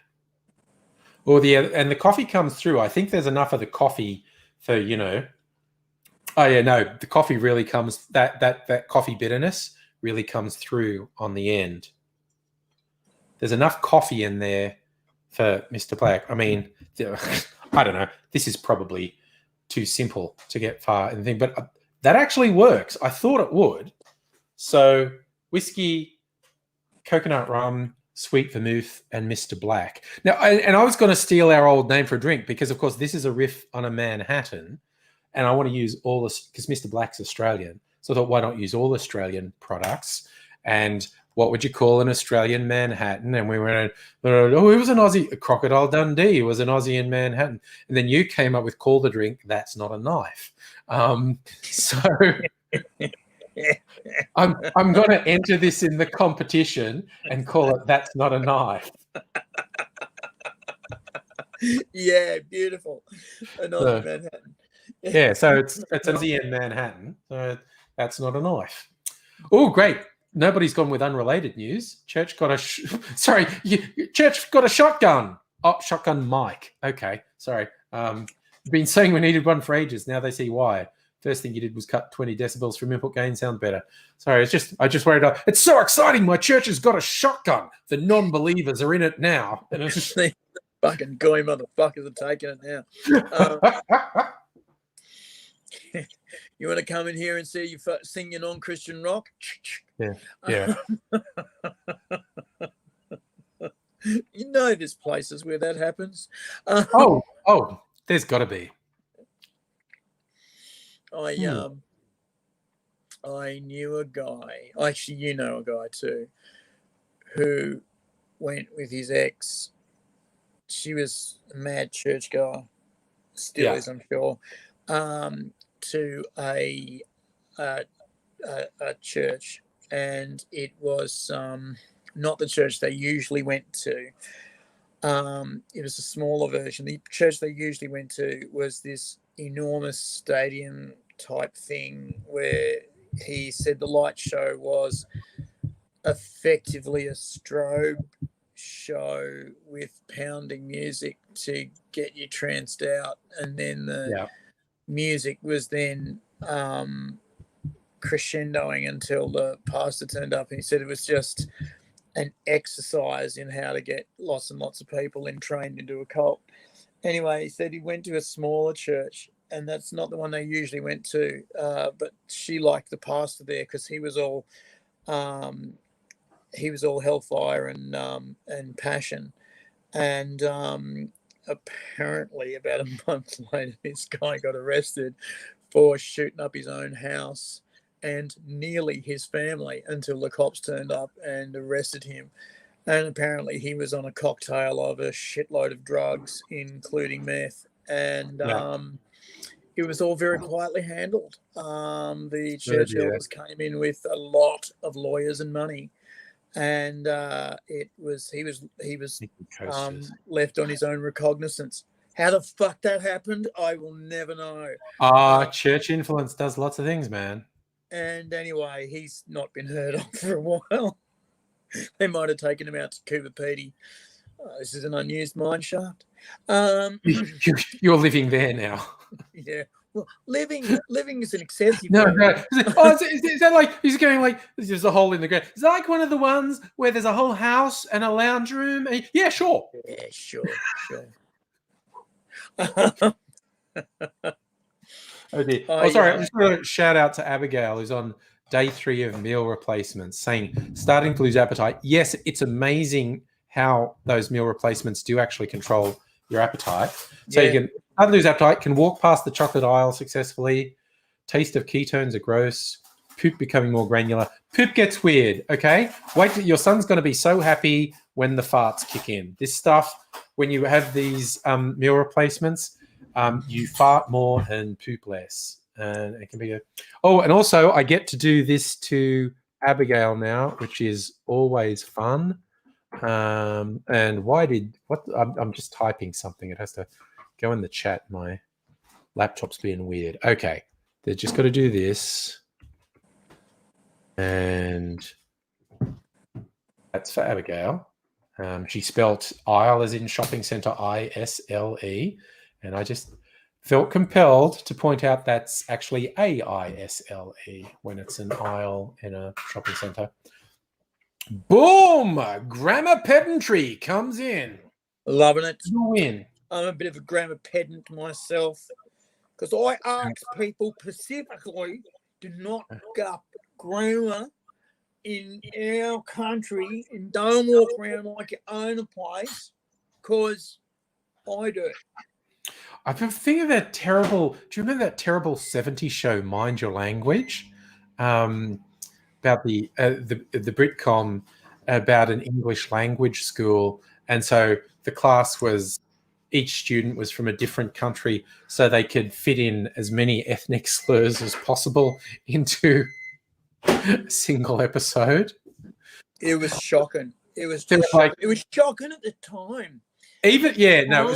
And the coffee comes through. I think there's enough of the coffee for, oh yeah, no, the coffee really comes, that coffee bitterness really comes through on the end. There's enough coffee in there for Mr. Black. I mean, I don't know. This is probably too simple to get far in the thing, but that actually works. I thought it would. So whiskey, coconut rum, sweet vermouth, and Mr. Black. Now, I was going to steal our old name for a drink because, of course, this is a riff on a Manhattan, and I want to use all this because Mr. Black's Australian. So I thought, why not use all Australian products? And what would you call an Australian Manhattan? And we went, oh, it was an Aussie. Crocodile Dundee was an Aussie in Manhattan. And then you came up with call the drink, that's not a knife. So I'm going to enter this in the competition and call it that's not a knife. Yeah, beautiful. An Aussie Manhattan. Yeah, so it's an Aussie in Manhattan. So that's not a knife. Oh, great. Nobody's gone with unrelated news. Church got a shotgun. Oh, shotgun mic. Okay, sorry. Been saying we needed one for ages. Now they see why. First thing you did was cut 20 decibels from input gain. Sound better. Sorry, I just worried. It's so exciting. My church has got a shotgun. The non-believers are in it now. And it's just fucking goy motherfuckers are taking it now. You want to come in here and see you sing your non-Christian rock? Yeah. There's places where that happens. There's got to be. I knew a guy. Actually, you know a guy too, who went with his ex. She was a mad churchgoer, still is, I'm sure. To a church, and it was not the church they usually went to. It was a smaller version. The church they usually went to was this enormous stadium type thing where he said the light show was effectively a strobe show with pounding music to get you tranced out, and then the music was then crescendoing until the pastor turned up, and he said it was just an exercise in how to get lots and lots of people entrained into a cult. Anyway, he said he went to a smaller church and that's not the one they usually went to. But she liked the pastor there because he was all hellfire and passion. And apparently, about a month later, this guy got arrested for shooting up his own house and nearly his family until the cops turned up and arrested him. And apparently he was on a cocktail of a shitload of drugs, including meth. And it was all very quietly handled. The church elders came in with a lot of lawyers and money. And he was left on his own recognizance. How the fuck that happened, I will never know. Church influence does lots of things, man. And anyway, he's not been heard of for a while. They might have taken him out to Cooper Pedy. This is an unused mine shaft. You're living there now. Yeah. Well, living is an excessive. No. Is that like he's going like there's a hole in the ground? Is that like one of the ones where there's a whole house and a lounge room? Yeah, sure. Yeah, sure. Oh dear. Sorry. I'm just going to shout out to Abigail, who's on day 3 of meal replacements, saying starting to lose appetite. Yes, it's amazing how those meal replacements do actually control your appetite. So you can lose appetite, can walk past the chocolate aisle successfully. Taste of ketones are gross. Poop becoming more granular. Poop gets weird, okay? Wait, your son's going to be so happy when the farts kick in. This stuff, when you have these meal replacements, you fart more and poop less. And it can be and also I get to do this to Abigail now, which is always fun. And I'm just typing something. It has to go in the chat. My laptop's being weird. Okay. They're just got to do this. And that's for Abigail. She spelt aisle as in shopping center, ISLE. And I just felt compelled to point out that's actually AISLE when it's an aisle in a shopping center. Boom! Grammar pedantry comes in. Loving it. You win. I'm a bit of a grammar pedant myself because I ask people specifically to not pick up grammar in our country and don't walk around like you own a place because I do. I've been thinking of that terrible. Do you remember that terrible '70s show, Mind Your Language, about the Britcom, about an English language school, and so the class was each student was from a different country, so they could fit in as many ethnic slurs as possible into a single episode. It was shocking. It was just like it was shocking at the time. It was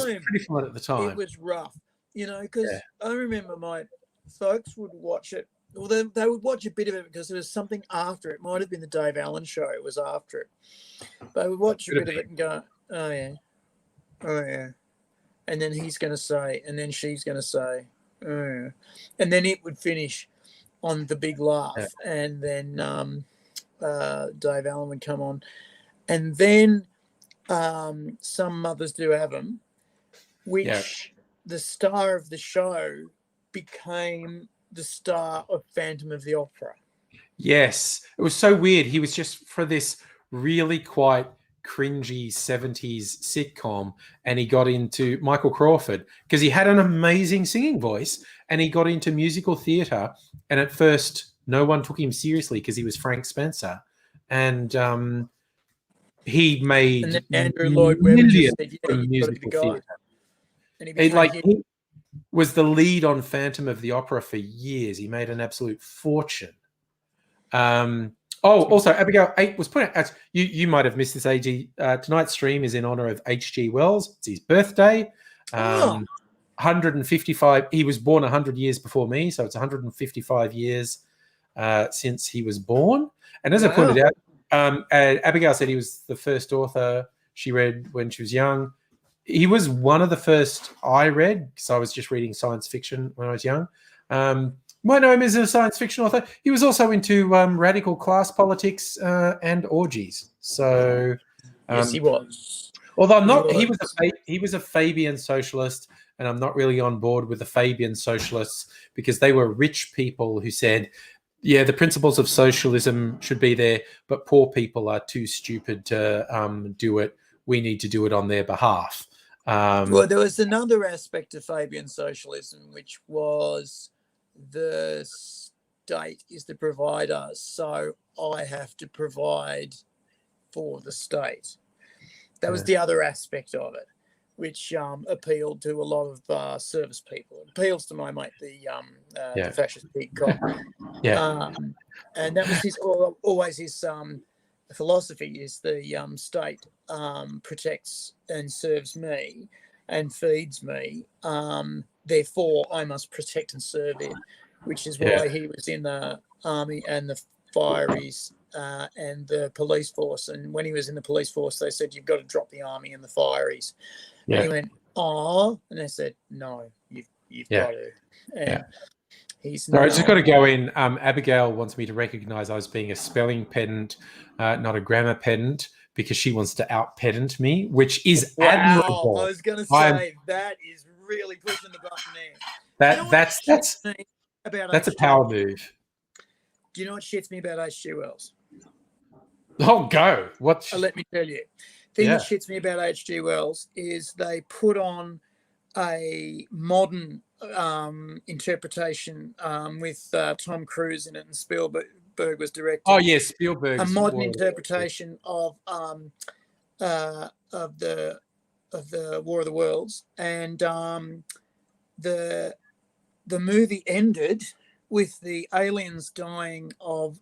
pretty fun at the time. It was rough, because I remember my folks would watch it. Well, they would watch a bit of it because there was something after it. Might have been the Dave Allen show. It was after it. They would watch a bit of it and go, oh yeah. And then he's going to say, and then she's going to say, oh yeah. And then it would finish on the big laugh. Yeah. And then Dave Allen would come on. And then some mothers do have them, which the star of the show became the star of Phantom of the Opera. Yes. It was so weird. He was just for this really quite cringy 70s sitcom, and he got into Michael Crawford because he had an amazing singing voice, and he got into musical theatre, and at first no one took him seriously because he was Frank Spencer, and he made and Andrew Lloyd Webber just said, from musical theatre. And he was the lead on Phantom of the Opera for years. He made an absolute fortune. Also, Abigail 8 was put out. You might have missed this, AG. Tonight's stream is in honor of H.G. Wells. It's his birthday. 155. He was born 100 years before me, so it's 155 years since he was born. And as I pointed out, Abigail said he was the first author she read when she was young. He was one of the first I read because I was just reading science fiction when I was young. Might know him as a science fiction author. He was also into radical class politics and orgies. So yes, he was. Although he was a Fabian socialist, and I'm not really on board with the Fabian socialists because they were rich people who said, yeah, the principles of socialism should be there, but poor people are too stupid to do it. We need to do it on their behalf. Well, there was another aspect of Fabian socialism, which was the state is the provider, so I have to provide for the state. That was the other aspect of it, which appealed to a lot of service people. It appeals to my mate, the fascist pig cop. And that was his always his philosophy is the state protects and serves me and feeds me. Therefore, I must protect and serve it, which is why he was in the army and the fireys and the police force. And when he was in the police force, they said, you've got to drop the army and the fireys. And he went, oh, and they said, no, you've got to. And he's I just got to go in. Abigail wants me to recognise I was being a spelling pedant, not a grammar pedant, because she wants to out-pedant me, which is admirable. I was going to say, that is really pushing the button there. That's a power move. Do you know what shits me about H.G. Wells? Oh, go. What? Let me tell you. The thing that shits me about H.G. Wells is they put on a modern interpretation with Tom Cruise in it, and Spielberg was directing. Oh yes, Spielberg. A modern interpretation of the War of the Worlds, and the movie ended with the aliens dying of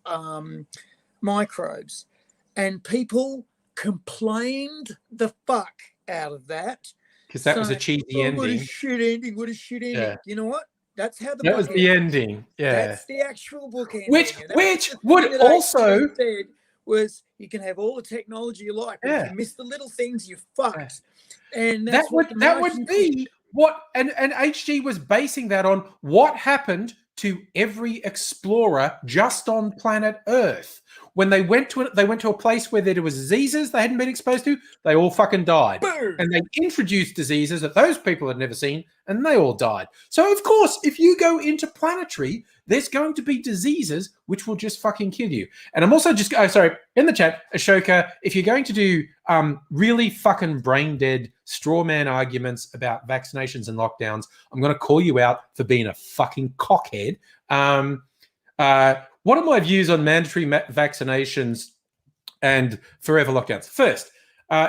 microbes, and people complained the fuck out of that. Because that was a cheesy ending. What a shit ending. What a shit ending. Yeah. You know what? That's how that was the ending. Yeah. That's the actual book ending. Which would also said was you can have all the technology you like, but if you miss the little things, you fucked. And that's that would be what and HG was basing that on what happened to every explorer just on planet Earth. When they went to a place where there was diseases they hadn't been exposed to, they all fucking died. Boom. And they introduced diseases that those people had never seen, and they all died. So, of course, if you go into planetary, there's going to be diseases which will just fucking kill you. And I'm also in the chat, Ashoka, if you're going to do really fucking brain-dead straw man arguments about vaccinations and lockdowns, I'm going to call you out for being a fucking cockhead. What are my views on mandatory vaccinations and forever lockdowns? First,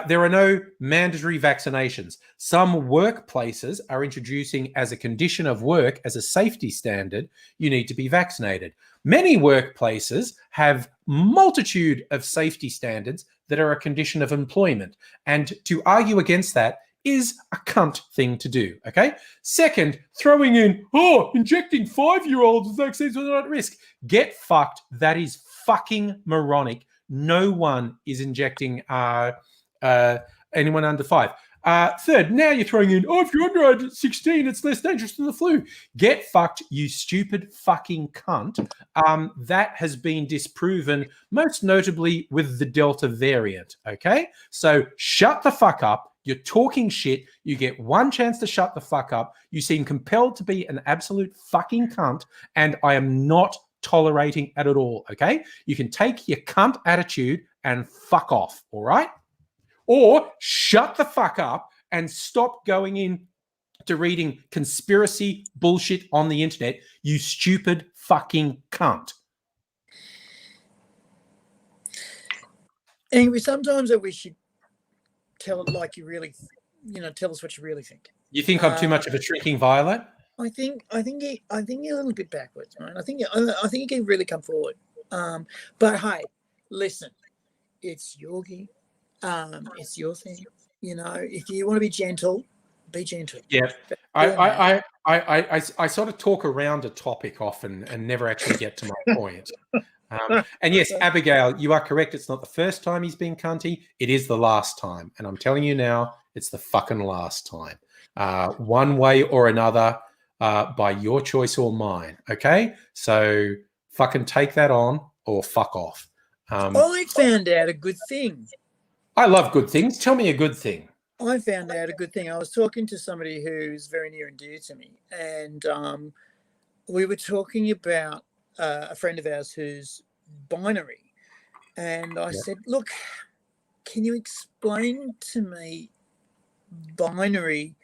there are no mandatory vaccinations. Some workplaces are introducing as a condition of work, as a safety standard, you need to be vaccinated. Many workplaces have multitude of safety standards that are a condition of employment. And to argue against that is a cunt thing to do, okay? Second, throwing in, injecting 5-year-olds with vaccines when they're not at risk. Get fucked. That is fucking moronic. No one is injecting anyone under 5. Third, now you're throwing in, if you're under 16, it's less dangerous than the flu. Get fucked, you stupid fucking cunt. That has been disproven, most notably with the Delta variant, okay? So shut the fuck up. You're talking shit. You get one chance to shut the fuck up. You seem compelled to be an absolute fucking cunt, and I am not tolerating it at all, okay? You can take your cunt attitude and fuck off, all right? Or shut the fuck up and stop going in to reading conspiracy bullshit on the internet, you stupid fucking cunt. Anyway, sometimes I wish you'd tell it like you really, tell us what you really think. You think I'm too much of a shrinking violet? I think you're a little bit backwards, right? I think you can really come forward. But hey, listen, it's Yorgi. It's your thing. If you want to be gentle, be gentle. Yeah. I sort of talk around a topic often and never actually get to my point. And yes, Abigail, you are correct. It's not the first time he's been cunty. It is the last time. And I'm telling you now, it's the fucking last time. One way or another, by your choice or mine. Okay? So fucking take that on or fuck off. I found out a good thing. I love good things. Tell me a good thing. I found out a good thing. I was talking to somebody who's very near and dear to me, and we were talking about a friend of ours who's binary. And I said, look, can you explain to me binary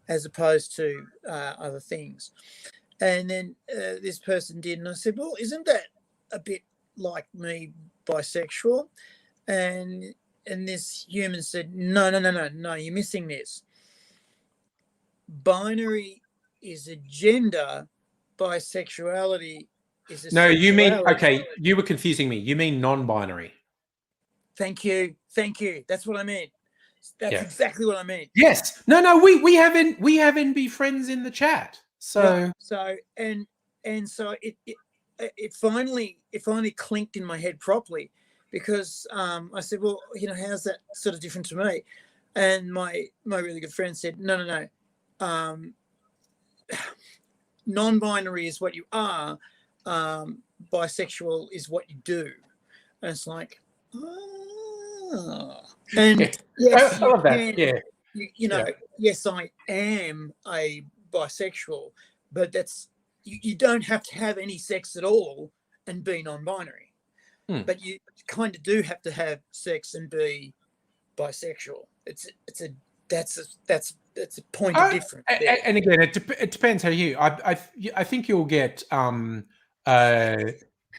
as opposed to other things? And then this person did. And I said, well, isn't that a bit like me, bisexual? And this human said, no, you're missing this. Binary is a gender, bisexuality is a No, you mean, sexuality. okay, you were confusing me. You mean non-binary. Thank you. That's what I meant. That's exactly what I meant. Yes. No, we have NB friends in the chat. So right. So it finally clinked in my head properly, because I said, well, how's that sort of different to me? And my really good friend said, no. Non-binary is what you are. Bisexual is what you do. And it's like, and yes, I love that. Yeah. Yes, I am a bisexual, but that's you don't have to have any sex at all and be non-binary. But you kind of do have to have sex and be bisexual. That's a point of difference there. And again, it depends how you. I think you'll get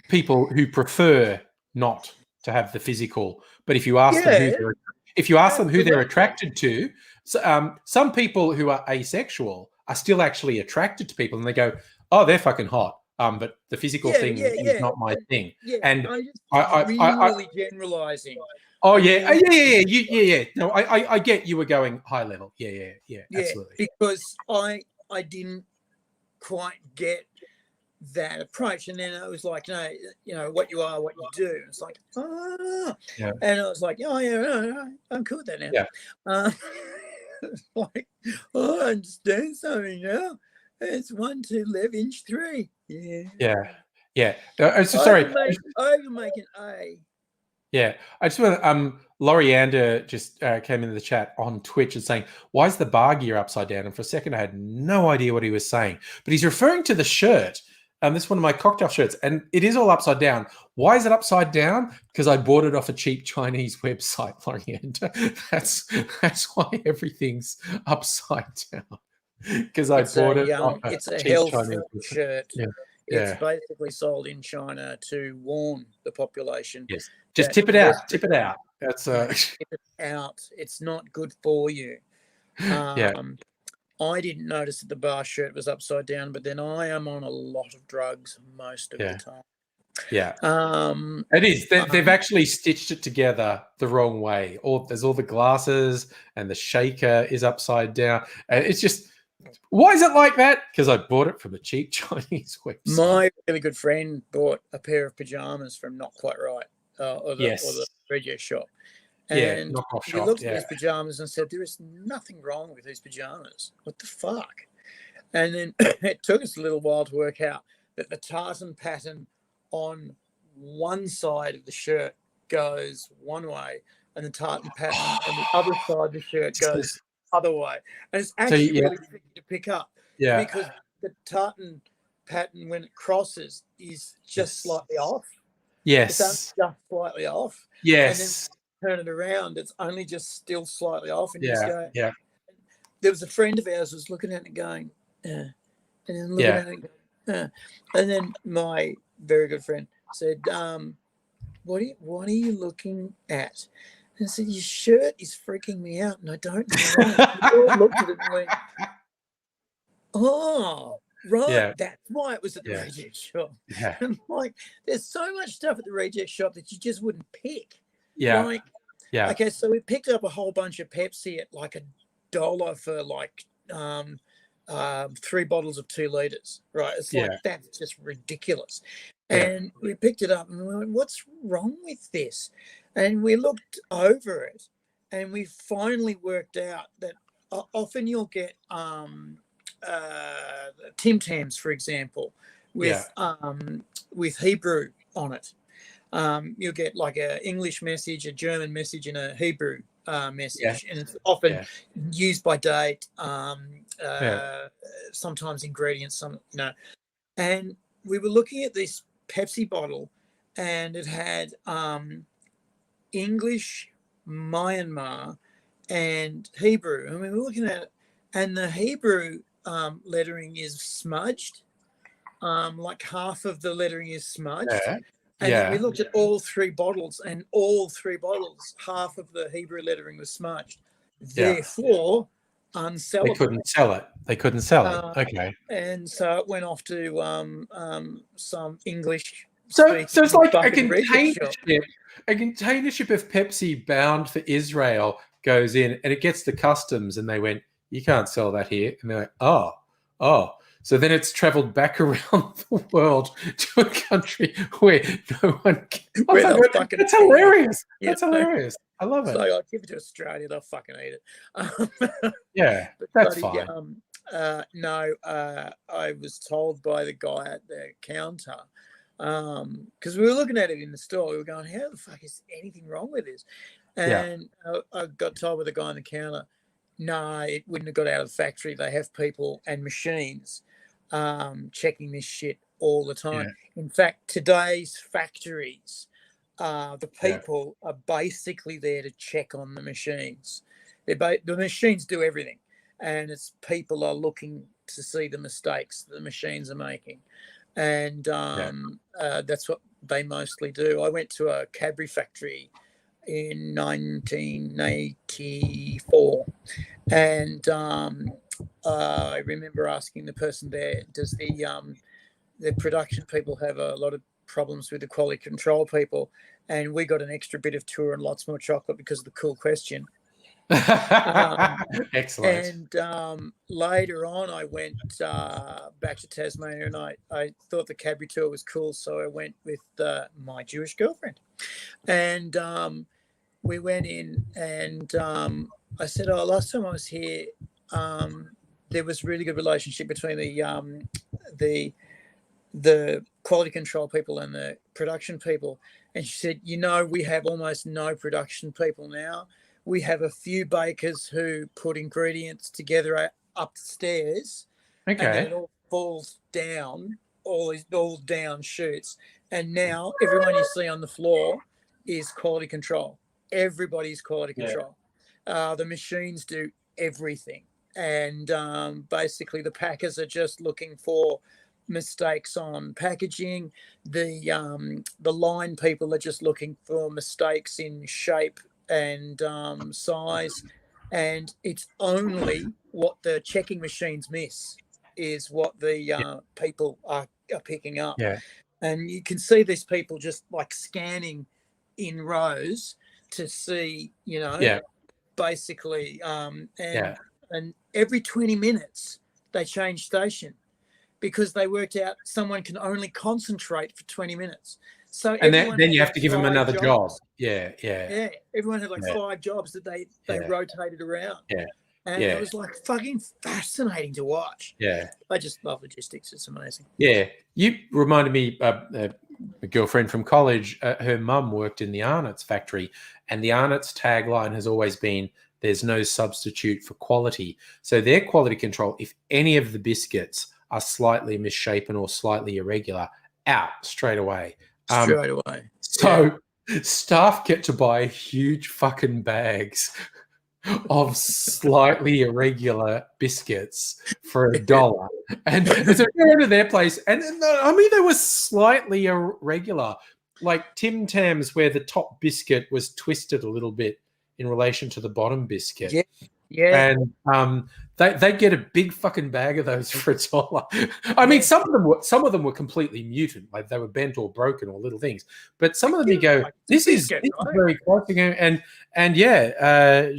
people who prefer not to have the physical, but if you ask them who they're attracted to, some people who are asexual are still actually attracted to people, and they go, "Oh, they're fucking hot." But the physical thing is not my thing. Yeah, and I'm really generalizing. Oh yeah. No, I get you were going high level. Yeah, absolutely. Because I didn't quite get that approach, and then I was like, no, what you are, what you do. It's like, and I was like, no, I'm cool with that now. Yeah. Like, I understand something now. It's 1, 2, 11, 3. Yeah. So sorry. Over making A. Yeah, I just want Loriander just came into the chat on Twitch and saying, "Why is the bar gear upside down?" And for a second, I had no idea what he was saying, but he's referring to the shirt. This is one of my cocktail shirts, and it is all upside down. Why is it upside down? Because I bought it off a cheap Chinese website, Loriander. That's why everything's upside down. Because I bought it off a it's a cheap health Chinese shirt. Yeah. It's basically sold in China to warn the population. Yes. Just tip it out. Tip it out. That's tip it out. It's not good for you. I didn't notice that the bar shirt was upside down, but then I am on a lot of drugs most of the time. Yeah. It is. They've actually stitched it together the wrong way. There's all the glasses, and the shaker is upside down. And it's just, why is it like that? Because I bought it from a cheap Chinese website. My really good friend bought a pair of pajamas from Not Quite Right, or the reject shop. And he looked at his pajamas and said, there is nothing wrong with these pajamas. What the fuck? And then it took us a little while to work out that the tartan pattern on one side of the shirt goes one way, and the tartan pattern on the other side of the shirt goes the other way. And it's actually really tricky to pick up. Yeah. Because the tartan pattern, when it crosses, is just slightly off. Yes. It's just slightly off. Yes. And then turn it around, it's only just still slightly off, and just go. Yeah. There was a friend of ours who was looking at it going, and then looking at it going, and then my very good friend said, what are you looking at? And I said, your shirt is freaking me out, and I don't know why. We all looked at it and went, oh, right, that's why it was at the reject shop. Yeah. And I'm like, there's so much stuff at the reject shop that you just wouldn't pick. Yeah. Okay, so we picked up a whole bunch of Pepsi at like $1 for like 3 bottles of 2 liters, right? It's like, that's just ridiculous. And we picked it up and we went, what's wrong with this? And we looked over it, and we finally worked out that often you'll get Tim Tams, for example, with Hebrew on it. You'll get like an English message, a German message, and a Hebrew message, and it's often used by date. Sometimes ingredients, And we were looking at this Pepsi bottle, and it had English, Myanmar, and Hebrew. And we were looking at it, and the Hebrew lettering is smudged. Like half of the lettering is smudged. And then we looked at all three bottles, and all three bottles, half of the Hebrew lettering was smudged. Therefore, unsellable. They couldn't sell it. Okay. And so it went off to some English. So it's like a container ship of Pepsi bound for Israel goes in, and it gets to customs, and they went, "You can't sell that here." And they're like, "Oh." So then it's traveled back around the world to a country where no one can. That's hilarious. Yeah. That's hilarious. I love it. So I'll give it to Australia. They'll fucking eat it. Yeah, that's fine. No, I was told by the guy at the counter, because we were looking at it in the store. We were going, how the fuck is anything wrong with this? And I got told by the guy on the counter, no, it wouldn't have got out of the factory. They have people and machines checking this shit all the time. In fact, today's factories, the people are basically there to check on the machines. The machines do everything, and it's people are looking to see the mistakes the machines are making, and that's what they mostly do. I went to a Cadbury factory in 1984, and I remember asking the person there, does the production people have a lot of problems with the quality control people? And we got an extra bit of tour and lots more chocolate because of the cool question. Excellent. And later on, I went back to Tasmania, and I thought the Cadbury tour was cool, so I went with my Jewish girlfriend, and we went in, and I said, "Oh, last time I was here, there was a really good relationship between the quality control people and the production people." And she said, we have almost no production people now. We have a few bakers who put ingredients together upstairs, and then it all falls down, all down shoots. And now everyone you see on the floor is quality control. Everybody's quality control. The machines do everything. And basically the packers are just looking for mistakes on packaging. The line people are just looking for mistakes in shape and size, and it's only what the checking machines miss is what the people are picking up. And you can see these people just like scanning in rows to see, basically, and every 20 minutes they change station, because they worked out someone can only concentrate for 20 minutes. So and then you have to give them another job. Yeah. Everyone had 5 jobs that they rotated around. And it was like fucking fascinating to watch. I just love logistics. It's amazing. You reminded me a girlfriend from college. Her mum worked in the Arnott's factory, and the Arnott's tagline has always been, "There's no substitute for quality." So their quality control, if any of the biscuits are slightly misshapen or slightly irregular, out straight away. So staff get to buy huge fucking bags of slightly irregular biscuits for $1. And so we went to their place, and I mean, they were slightly irregular, like Tim Tams, where the top biscuit was twisted a little bit in relation to the bottom biscuit. And they get a big fucking bag of those for $1. I mean, some of them were completely mutant, like they were bent or broken or little things. But some of them you go, this is very close. And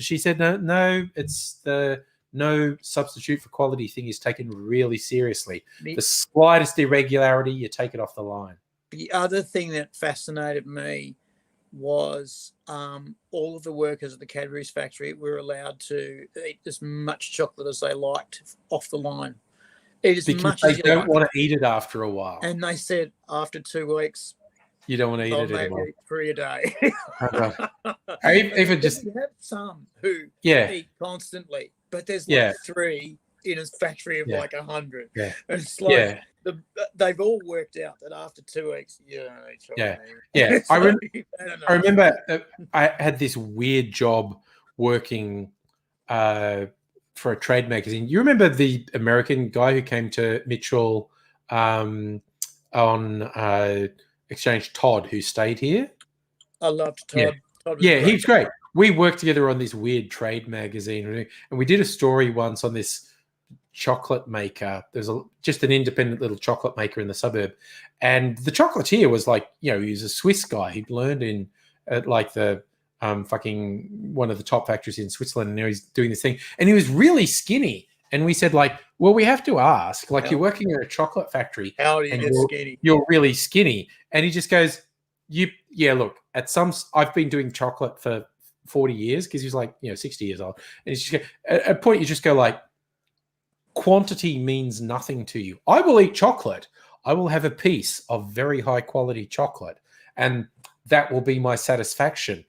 she said, no, it's the no substitute for quality thing is taken really seriously. The slightest irregularity, you take it off the line. The other thing that fascinated me was all of the workers at the Cadbury's factory were allowed to eat as much chocolate as they liked off the line. Eat as because much they as you don't like. want to eat it after a while. And they said after 2 weeks, You don't want to eat I'll it maybe anymore. eat 3 a day. Oh, God. Or even just, You have some who yeah, eat constantly, but there's like yeah, 3 in a factory of yeah, like 100. yeah, And it's like yeah, they've all worked out that after 2 weeks, you don't eat yeah, chocolate anymore. yeah. So you've had I enough. remember I had this weird job working for a trade magazine. You remember the American guy who came to Mitchell on exchange, Todd, who stayed here? I loved Yeah. Todd. Todd was a Yeah, he great was guy. great. We worked together on this weird trade magazine, and we did a story once on this chocolate maker. There's just an independent little chocolate maker in the suburb, and the chocolatier was like, he was a Swiss guy. He'd learned in at like the fucking one of the top factories in Switzerland, and now he's doing this thing, and he was really skinny. And we said, like, well, we have to ask, like, you're working in a chocolate factory, How do you and get skinny? you're really skinny, and he just goes, look, I've been doing chocolate for 40 years, because he's like 60 years old, and he's just at a point you just go like, quantity means nothing to you. I will eat chocolate. I will have a piece of very high quality chocolate, and that will be my satisfaction.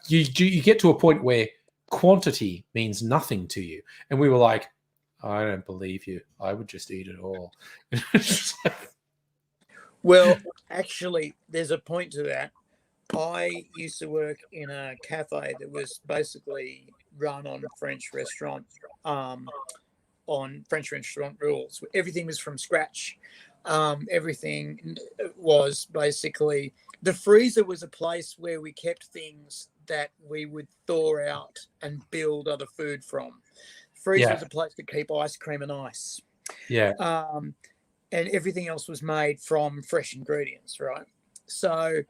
You get to a point where quantity means nothing to you, and we were like, I don't believe you. I would just eat it all. Well, actually, there's a point to that. I used to work in a cafe that was basically run on French restaurant, on French restaurant rules. Everything was from scratch. Everything was basically, the freezer was a place where we kept things that we would thaw out and build other food from. Freezer was a place to keep ice cream and ice. Yeah. And everything else was made from fresh ingredients, right? So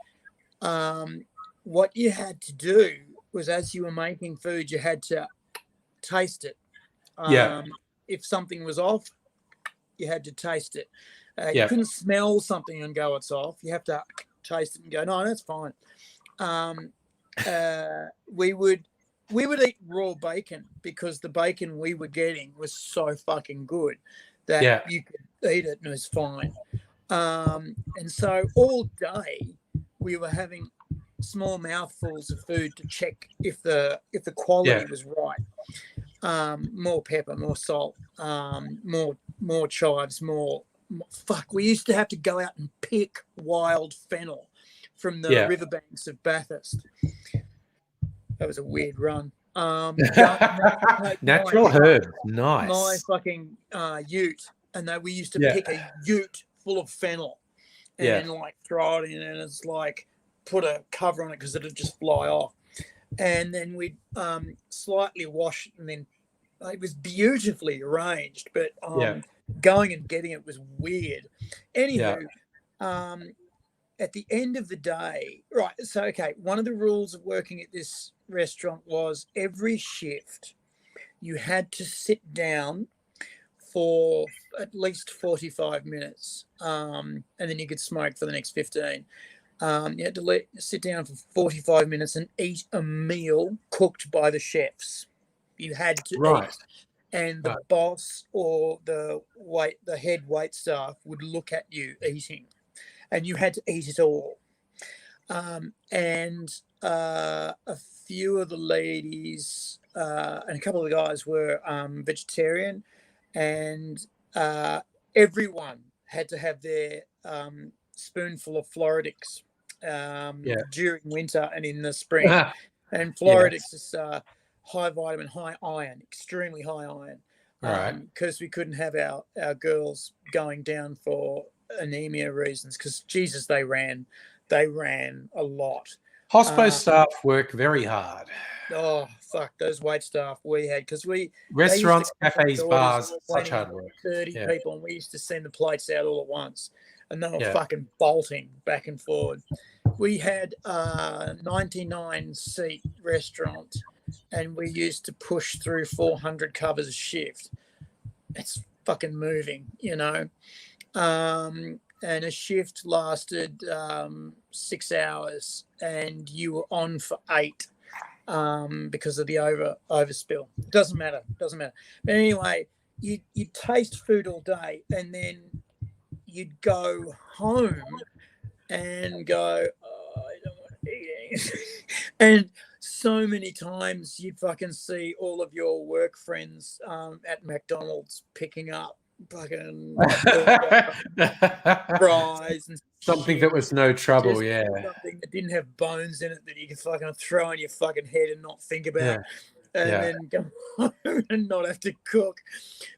what you had to do was, as you were making food, you had to taste it. If something was off, you had to taste it. You couldn't smell something and go, it's off. You have to taste it and go, no, that's fine. We would eat raw bacon, because the bacon we were getting was so fucking good that you could eat it and it was fine. And so all day we were having small mouthfuls of food to check if the quality was right. More pepper, more salt, more chives, more. Fuck, we used to have to go out and pick wild fennel from the riverbanks of Bathurst. That was a weird run. Natural herb, nice. My fucking ute, and we used to pick a ute full of fennel and like throw it in, and it's like put a cover on it because it'd just fly off, and then we'd slightly wash it, and then it was beautifully arranged, but going and getting it was weird. Anywho, at the end of the day, right, so okay, one of the rules of working at this restaurant was every shift you had to sit down for at least 45 minutes, and then you could smoke for the next 15. You had to sit down for 45 minutes and eat a meal cooked by the chefs. You had to eat, and the boss or the head wait staff would look at you eating, and you had to eat it all. And a few of the ladies and a couple of the guys were vegetarian, and everyone had to have their spoonful of Floridix during winter and in the spring. And Floridix is high vitamin, high iron, extremely high iron, because we couldn't have our girls going down for anemia reasons, because Jesus, they ran a lot. Hospo staff work very hard. Oh fuck, those wait staff we had, because restaurants, cafes, bars, such hard work. 30 people, and we used to send the plates out all at once, and they were fucking bolting back and forward. We had a 99-seat restaurant, and we used to push through 400 covers a shift. It's fucking moving, and a shift lasted 6 hours, and you were on for 8 because of the overspill. Doesn't matter. But anyway, you'd taste food all day, and then you'd go home and go, oh, I don't want to eat anything. And so many times you'd fucking see all of your work friends at McDonald's picking up fucking fries and Something shit, that was no trouble, just yeah. something that didn't have bones in it that you could fucking throw in your fucking head and not think about, Yeah. and then go home and not have to cook.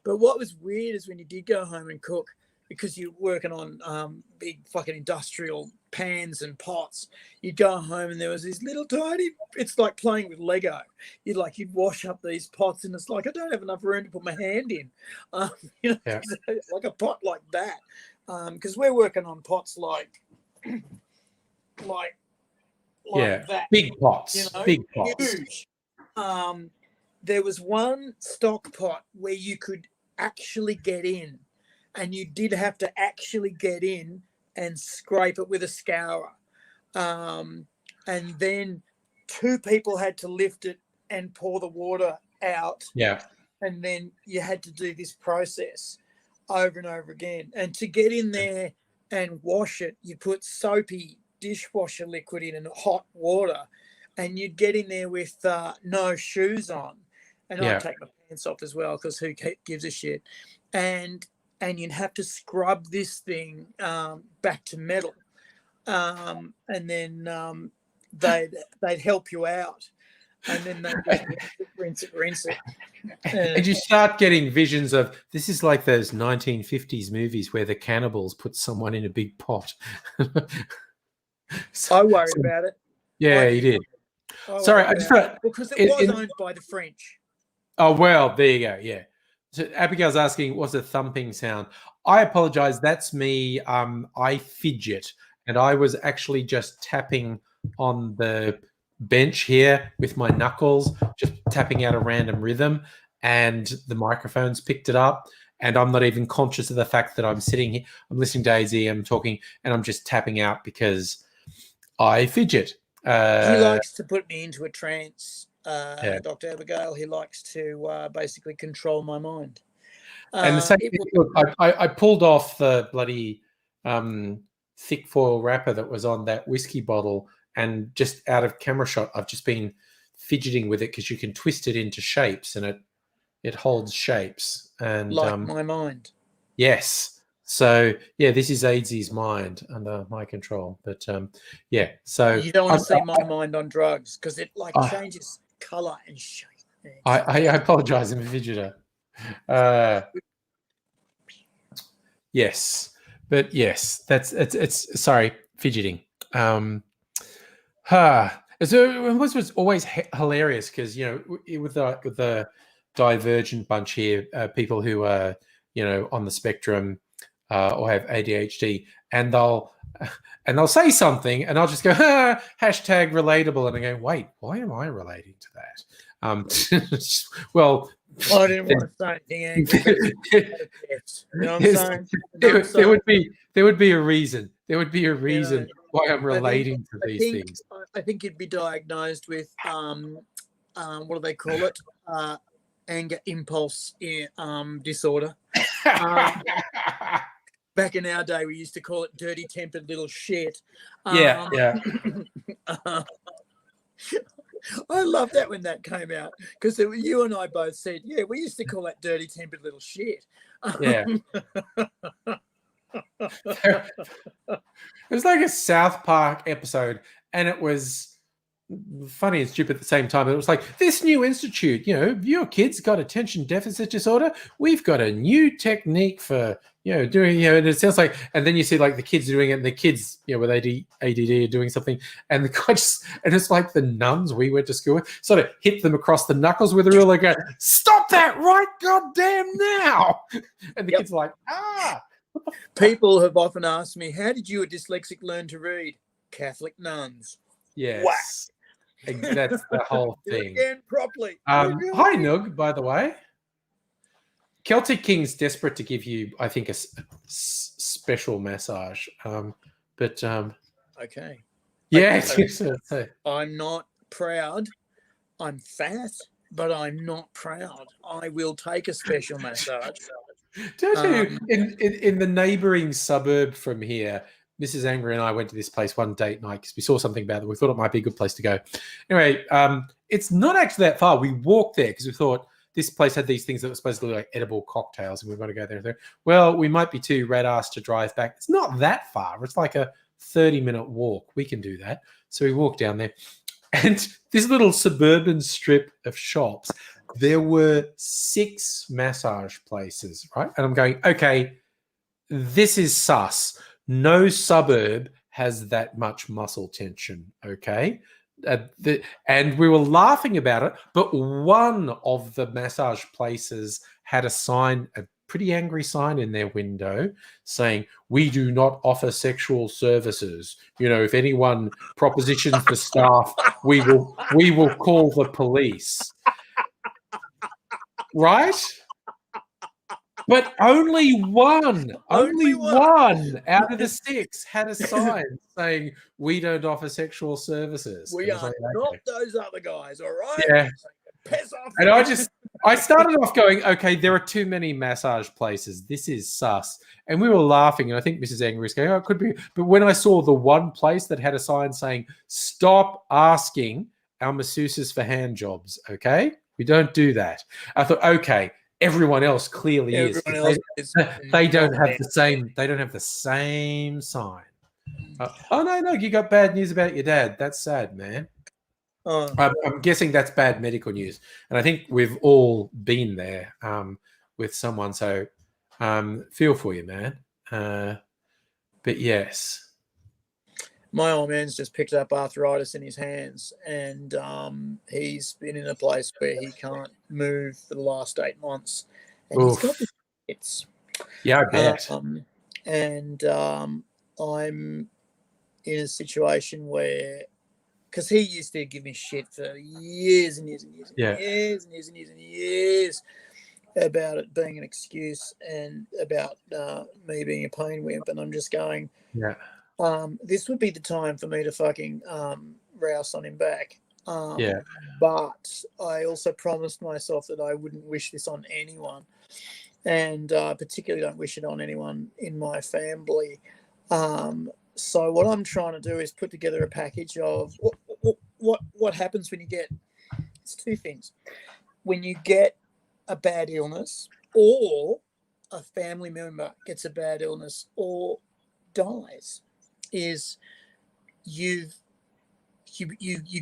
But what was weird is when you did go home and cook, because you're working on big fucking industrial pans and pots, you'd go home and there was this little tiny, it's like playing with Lego. You'd wash up these pots and it's like, I don't have enough room to put my hand in. Yeah. Like a pot like that. Because we're working on pots like Yeah. that. Big pots. Big pots. Huge. There was one stock pot where you could actually get in, and you did have to actually get in and scrape it with a scourer. And then two people had to lift it and pour the water out. Yeah. And then you had to do this process over and over again. And to get in there and wash it, you put soapy dishwasher liquid in and hot water, and you'd get in there with no shoes on. And I'd take my pants off as well, because who gives a shit? And you'd have to scrub this thing back to metal, and then they'd help you out, and then they just rinse it. And you start getting visions of, this is like those 1950s movies where the cannibals put someone in a big pot. I worried about it. Yeah, you did. Sorry, I just thought, because it was owned by the French. Oh, well, there you go. Yeah. So Abigail's asking, what's a thumping sound? I apologize. That's me. I fidget, and I was actually just tapping on the bench here with my knuckles, just tapping out a random rhythm, and the microphones picked it up. And I'm not even conscious of the fact that I'm sitting here. I'm listening to AZ, I'm talking, and I'm just tapping out because I fidget. He likes to put me into a trance. Yeah. Dr. Abigail, he likes to basically control my mind. And the same thing, look, I pulled off the bloody thick foil wrapper that was on that whiskey bottle, and just out of camera shot, I've just been fidgeting with it because you can twist it into shapes, and it holds shapes. And like my mind. Yes. So yeah, this is AZ's mind under my control. But yeah, so you don't want to see my mind on drugs, because it changes color and shape. I apologize, I'm a fidgeter. Yes, but yes, it's sorry, fidgeting. So it was always hilarious because, you know, with the divergent bunch here, people who are, you know, on the spectrum or have ADHD, and they'll say something, and I'll just go hashtag relatable, and I go, wait, why am I relating to that? Well, I didn't want to say anything angry. You know what I'm saying? There would be a reason. There would be a reason, you know, why I'm relating to these things. I think you'd be diagnosed with what do they call it? Anger impulse disorder. Back in our day, we used to call it dirty tempered little shit. Yeah. I love that when that came out, because you and I both said, yeah, we used to call that dirty tempered little shit. Yeah. It was like a South Park episode, and it was funny and stupid at the same time. It was like, this new institute, you know, your kid's got attention deficit disorder, we've got a new technique for, you know, doing, you know, and it sounds like, and then you see like the kids doing it, and the kids, you know, with ADD are doing something, and the guy just, and it's like the nuns we went to school with sort of hit them across the knuckles with a ruler, go, stop that right goddamn now. And the kids are like, People have often asked me, how did you, a dyslexic, learn to read? Catholic nuns. Yes. Whack. That's the whole thing. Again, properly. Hi, Noog, by the way. Celtic King's desperate to give you, I think, a special massage. Okay. Yeah. I'm not proud. I'm fat, but I'm not proud. I will take a special massage. Don't you, in the neighbouring suburb from here, Mrs. Angry and I went to this place one date night because we saw something about it. We thought it might be a good place to go. Anyway, it's not actually that far. We walked there because we thought this place had these things that were supposed to look like edible cocktails, and we want to go there. Well, we might be too red-ass to drive back. It's not that far. It's like a 30-minute walk. We can do that. So we walked down there. And this little suburban strip of shops, there were 6 massage places, right? And I'm going, okay, this is sus. No suburb has that much muscle tension, okay? And we were laughing about it, but one of the massage places had a sign, a pretty angry sign in their window saying, "We do not offer sexual services. You know, if anyone propositions the staff, we will call the police." Right? But only one out of the 6 had a sign saying, "We don't offer sexual services." We are not those other guys, all right? Yeah. Piss off. And I started off going, okay, there are too many massage places. This is sus. And we were laughing, and I think Mrs. Angry was going, oh, it could be. But when I saw the one place that had a sign saying, "Stop asking our masseuses for hand jobs," okay? We don't do that. I thought, okay, everyone else clearly is. They don't have the same. They don't have the same sign. Oh no, you got bad news about your dad. That's sad, man. I'm guessing that's bad medical news, and I think we've all been there with someone. So feel for you, man. But yes, my old man's just picked up arthritis in his hands, and he's been in a place where he can't move for the last 8 months, and he's got the shits. Yeah, I bet. And I'm in a situation where, because he used to give me shit for years and years and years and years and years and years and years about it being an excuse and about me being a pain wimp, and I'm just going, this would be the time for me to fucking rouse on him back. But I also promised myself that I wouldn't wish this on anyone, and particularly don't wish it on anyone in my family. So what I'm trying to do is put together a package of what happens when you get, it's 2 things. When you get a bad illness, or a family member gets a bad illness or dies, is you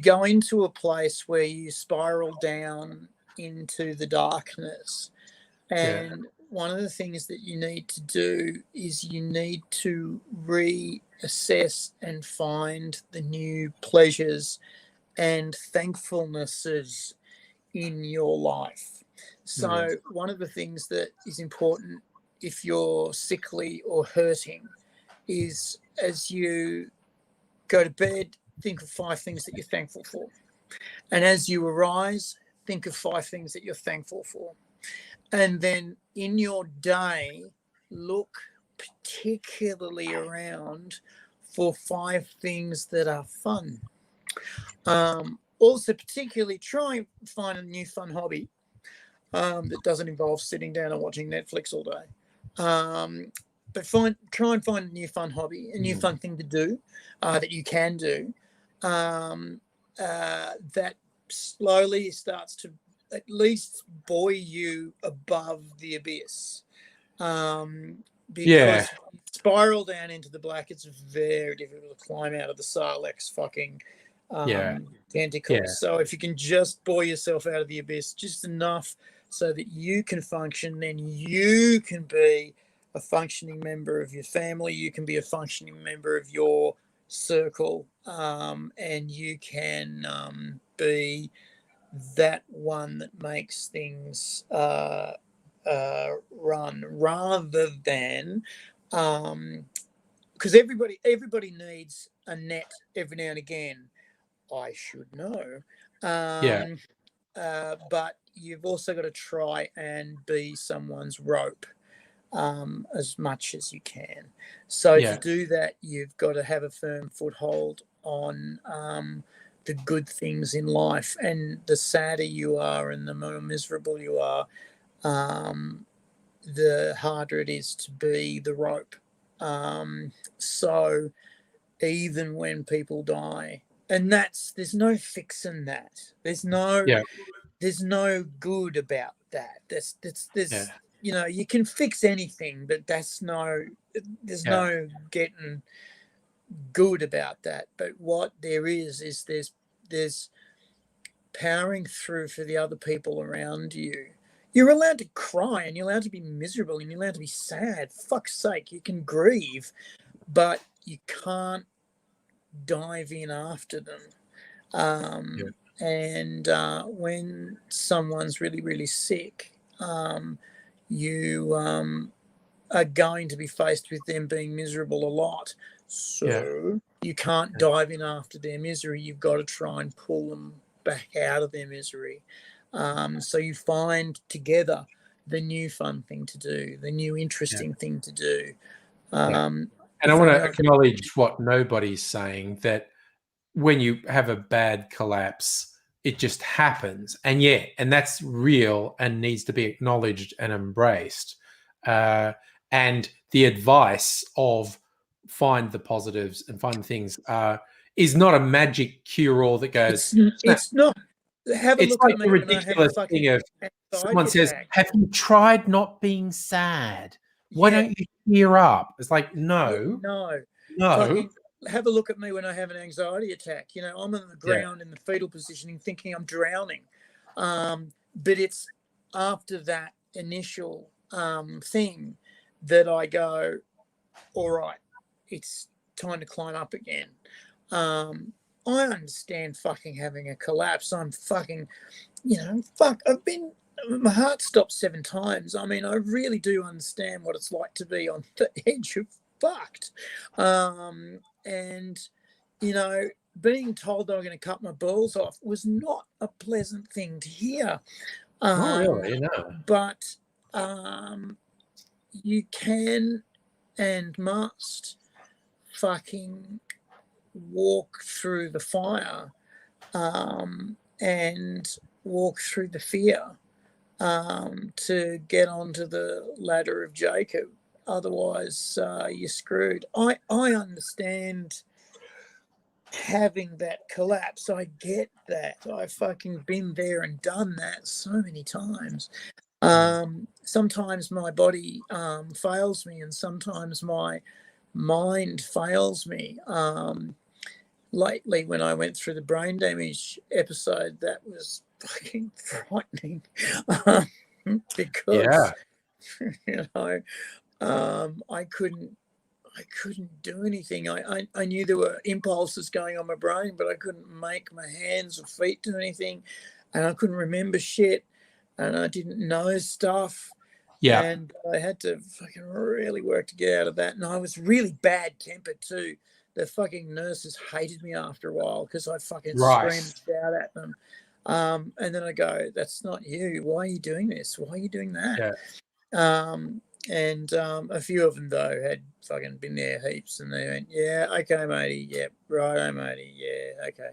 go into a place where you spiral down into the darkness. And one of the things that you need to do is you need to reassess and find the new pleasures and thankfulnesses in your life. So one of the things that is important if you're sickly or hurting is, as you go to bed, think of 5 things that you're thankful for. And as you arise, think of 5 things that you're thankful for. And then in your day, look particularly around for 5 things that are fun. Also, particularly try and find a new fun hobby that doesn't involve sitting down and watching Netflix all day. But try and find a new fun hobby, a new fun thing to do that you can do, that slowly starts to at least buoy you above the abyss. Because spiral down into the black, it's very difficult to climb out of the Sarlacc fucking tentacles. So if you can just buoy yourself out of the abyss just enough so that you can function, then you can be a functioning member of your family, you can be a functioning member of your circle, and you can be that one that makes things run, rather than because everybody needs a net every now and again. I should know. But you've also got to try and be someone's rope as much as you can. So to do that, you've got to have a firm foothold on the good things in life. And the sadder you are and the more miserable you are, the harder it is to be the rope. So even when people die, and there's no fixing that. There's no good about that. There's you can fix anything, but there's no getting good about that. But what there is there's powering through for the other people around you. You're allowed to cry and you're allowed to be miserable and you're allowed to be sad. Fuck's sake, you can grieve, but you can't dive in after them. And when someone's really, really sick, you are going to be faced with them being miserable a lot. So you can't dive in after their misery. You've got to try and pull them back out of their misery. So you find together the new fun thing to do, the new interesting thing to do. And I want to acknowledge what nobody's saying, that when you have a bad collapse, it just happens. And that's real and needs to be acknowledged and embraced. And the advice of find the positives and find things is not a magic cure-all that goes... It's not. Have a it's look like at me the ridiculous thing of someone says, have you tried not being sad? Why don't you cheer up? It's like, no. Fucking have a look at me when I have an anxiety attack. I'm on the ground in the fetal positioning thinking I'm drowning. But it's after that initial thing that I go, all right, it's time to climb up again. I understand fucking having a collapse. I'm fucking, my heart stopped 7 times. I mean, I really do understand what it's like to be on the edge of fucked. And, being told they were going to cut my balls off was not a pleasant thing to hear. Really, no. But you can and must fucking walk through the fire and walk through the fear to get onto the ladder of Jacob. Otherwise, you're screwed. I understand having that collapse. I get that. I've fucking been there and done that so many times. Sometimes my body fails me and sometimes my mind fails me. Lately, when I went through the brain damage episode, that was fucking frightening because I couldn't do anything. I knew there were impulses going on my brain, but I couldn't make my hands or feet do anything, and I couldn't remember shit, and I didn't know stuff. And I had to fucking really work to get out of that. And I was really bad tempered too. The fucking nurses hated me after a while because I fucking screamed out at them. And then I go, that's not you. Why are you doing this? Why are you doing that? And a few of them, though, had fucking been there heaps. And they went, yeah, okay, matey. Yeah, righto, matey. Yeah, okay.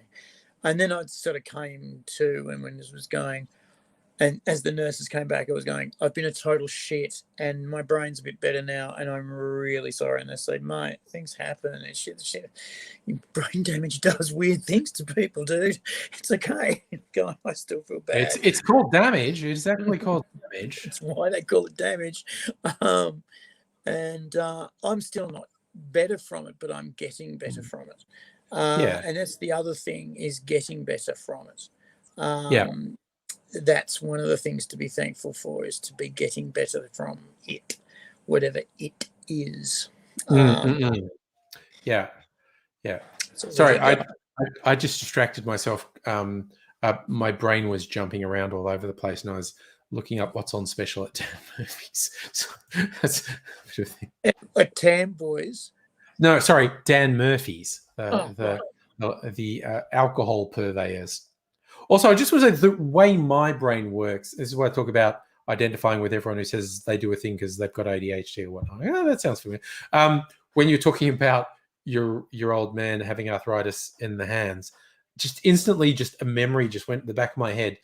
And then I sort of came to, and when this was going, and as the nurses came back, I was going, I've been a total shit and my brain's a bit better now and I'm really sorry. And they said, mate, things happen and shit. Brain damage does weird things to people, dude. It's okay. God, I still feel bad. It's called damage. It's actually called damage. That's why they call it damage. And I'm still not better from it, but I'm getting better from it. And that's the other thing, is getting better from it. That's one of the things to be thankful for, is to be getting better from it, whatever it is. Sorry, I just distracted myself. My brain was jumping around all over the place, and I was looking up what's on special at Dan Murphy's. So that's a bit of a thing. At Tam Boys? No, sorry, Dan Murphy's, the alcohol purveyors. Also, I just want to say, the way my brain works, this is why I talk about identifying with everyone who says they do a thing because they've got ADHD or whatnot. Yeah, that sounds familiar. When you're talking about your old man having arthritis in the hands, just instantly, just a memory just went in the back of my head.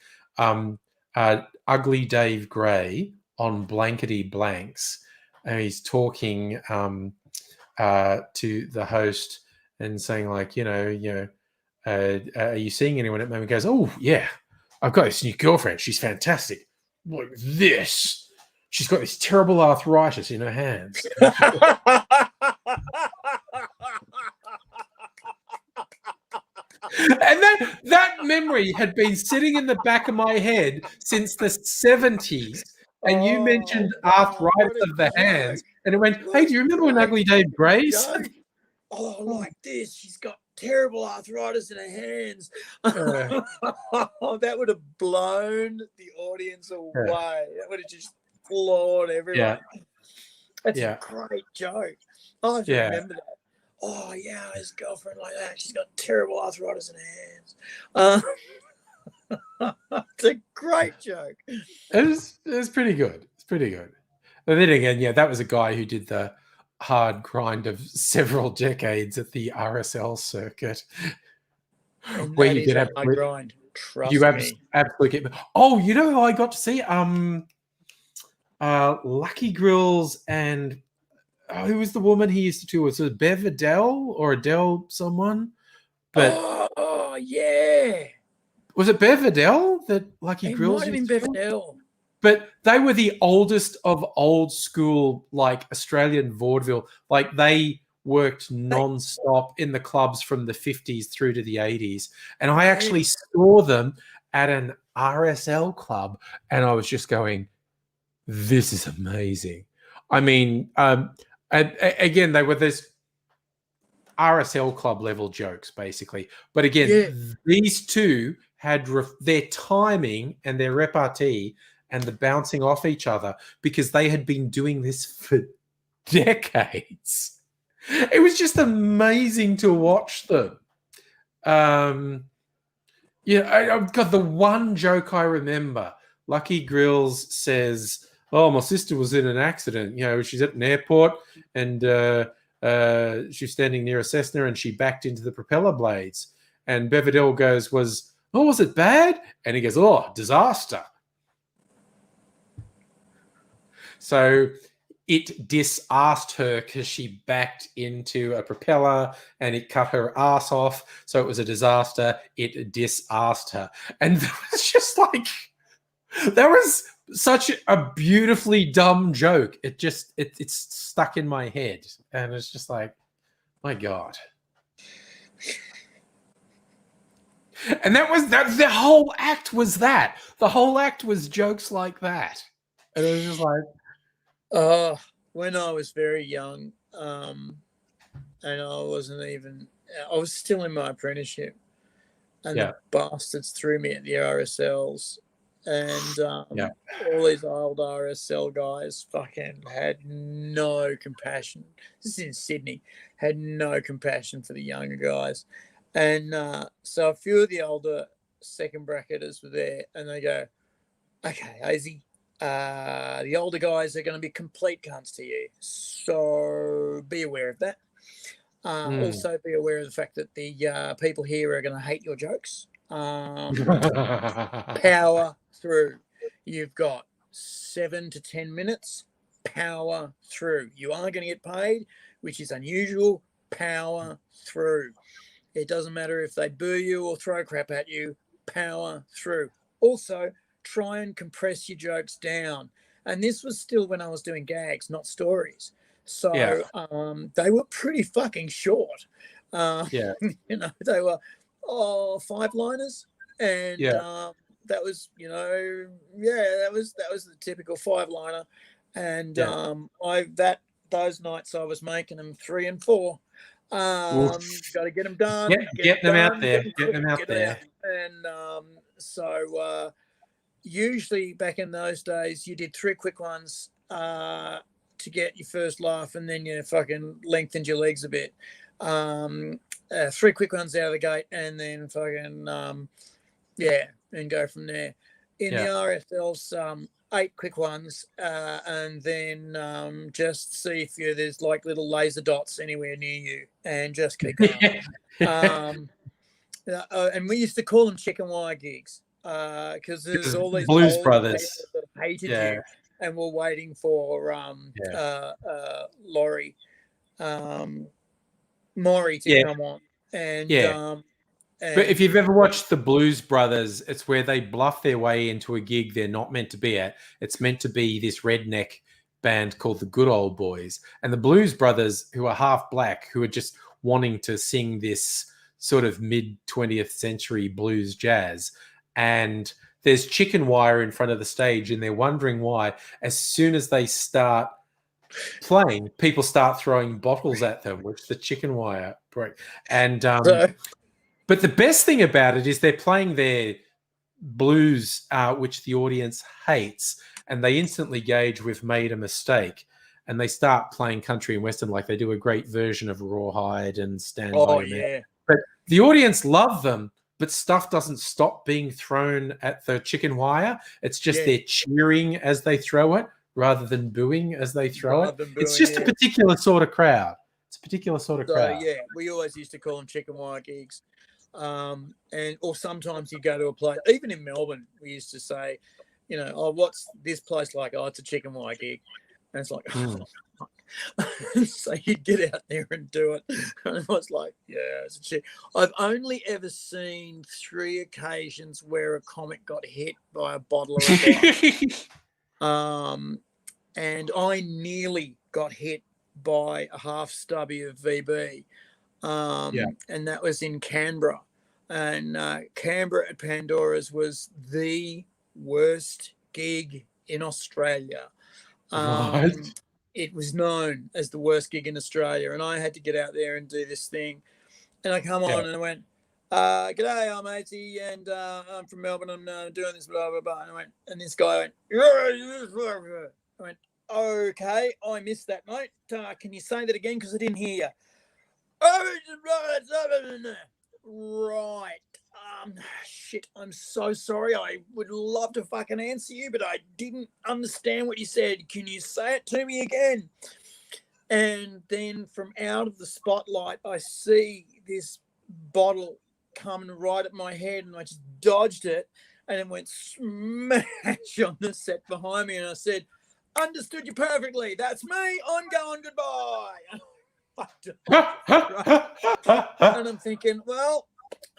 Ugly Dave Gray on Blankety Blanks, and he's talking to the host and saying like, are you seeing anyone at the moment? He goes, oh yeah, I've got this new girlfriend. She's fantastic. Look at this. She's got this terrible arthritis in her hands. And that memory had been sitting in the back of my head since the 70s. And you mentioned arthritis of the hands. And it went, hey, do you remember when Ugly Dave Grace? Oh, like this. She's got terrible arthritis in her hands. That would have blown the audience away. That would have just floored everyone. That's a great joke. I remember that. Oh, yeah, his girlfriend like that. She's got terrible arthritis in her hands. It's a great joke. It was pretty good. It's pretty good. But then again, that was a guy who did the hard grind of several decades at the RSL circuit. And where you get a hard grind. Trust me. Absolutely. Oh, who I got to see? Lucky Grills and who was the woman he used to tour with? Was it Bev Adele or Adele someone? But yeah. Was it Bev Adele that Lucky Grills? It might have been Bev Adele. But they were the oldest of old school, like Australian vaudeville. Like they worked non-stop in the clubs from the 50s through to the 80s. And I actually saw them at an RSL club and I was just going, this is amazing. I mean, again, they were this RSL club level jokes, basically. But again, these two had their timing and their repartee and the bouncing off each other because they had been doing this for decades. It was just amazing to watch them. I've got the one joke I remember. Lucky Grills says, oh, my sister was in an accident. She's at an airport and she's standing near a Cessna and she backed into the propeller blades. And Bev Adele goes, was it bad? And he goes, oh, disaster. So it disassed her because she backed into a propeller and it cut her ass off. So it was a disaster. It disassed her. And it was just like, that was such a beautifully dumb joke. It's stuck in my head. And it's just like, my God. And the whole act was that. The whole act was jokes like that. And it was just like, when I was very young, and I was still in my apprenticeship, and the bastards threw me at the RSLs, and all these old RSL guys fucking had no compassion. This is in Sydney, had no compassion for the younger guys, and so a few of the older second bracketers were there, and they go, "Okay, Hazy. The older guys are going to be complete cunts to you, so be aware of that. Also, be aware of the fact that the people here are going to hate your jokes. Power through. You've got 7 to 10 minutes. Power through. You are going to get paid, which is unusual. Power through. It doesn't matter if they boo you or throw crap at you. Power through. Also, try and compress your jokes down. And this was still when I was doing gags, not stories. So they were pretty fucking short. They were 5-liners. And that was, that was the typical 5-liner. And those nights I was making them 3 and 4. Got to get them done. Get them out there. Get them out there. And so usually back in those days, you did 3 quick ones to get your first laugh, and then you fucking lengthened your legs a bit. 3 quick ones out of the gate, and then fucking and go from there. In the RSLs, 8 quick ones, and then just see if there's like little laser dots anywhere near you, and just keep going. And we used to call them chicken wire gigs. Because there's all these Blues Brothers that hated you and were waiting for Laurie Maury to Yeah, come on, and yeah. But if you've ever watched the Blues Brothers, it's where they bluff their way into a gig they're not meant to be at. It's meant to be this redneck band called the Good Old Boys. And the Blues Brothers, who are half black, who are just wanting to sing this sort of mid 20th century blues jazz. And there's chicken wire in front of the stage, and they're wondering why. As soon as they start playing, people start throwing bottles at them, which the chicken wire break. And but the best thing about it is they're playing their blues, which the audience hates, and they instantly gauge we've made a mistake, and they start playing country and western, like they do a great version of Rawhide and Stand By Your Man. But the audience love them, but stuff doesn't stop being thrown at the chicken wire. It's just they're cheering as they throw it rather than booing as they throw it. It's just a particular sort of crowd. It's a particular sort of crowd. Yeah, we always used to call them chicken wire gigs. Or sometimes you go to a place, even in Melbourne, we used to say, you know, oh, what's this place like? Oh, it's a chicken wire gig. And it's like, so you get out there and do it. And it was like, yeah, it's a chick. I've only ever seen 3 occasions where a comic got hit by a bottle of wine. And I nearly got hit by a half stubby of VB. And that was in Canberra. And Canberra at Pandora's was the worst gig in Australia. It was known as the worst gig in Australia, and I had to get out there and do this thing. And I come on and I went, g'day, I'm Matey, and I'm from Melbourne. I'm doing this, blah, blah, blah. And this guy went, I went, okay, I missed that, mate. Can you say that again? Because I didn't hear you. Right. Shit, I'm so sorry. I would love to fucking answer you, but I didn't understand what you said. Can you say it to me again? And then from out of the spotlight, I see this bottle coming right at my head, and I just dodged it, and it went smash on the set behind me. And I said, understood you perfectly. That's me. I'm going goodbye. And I'm thinking, well,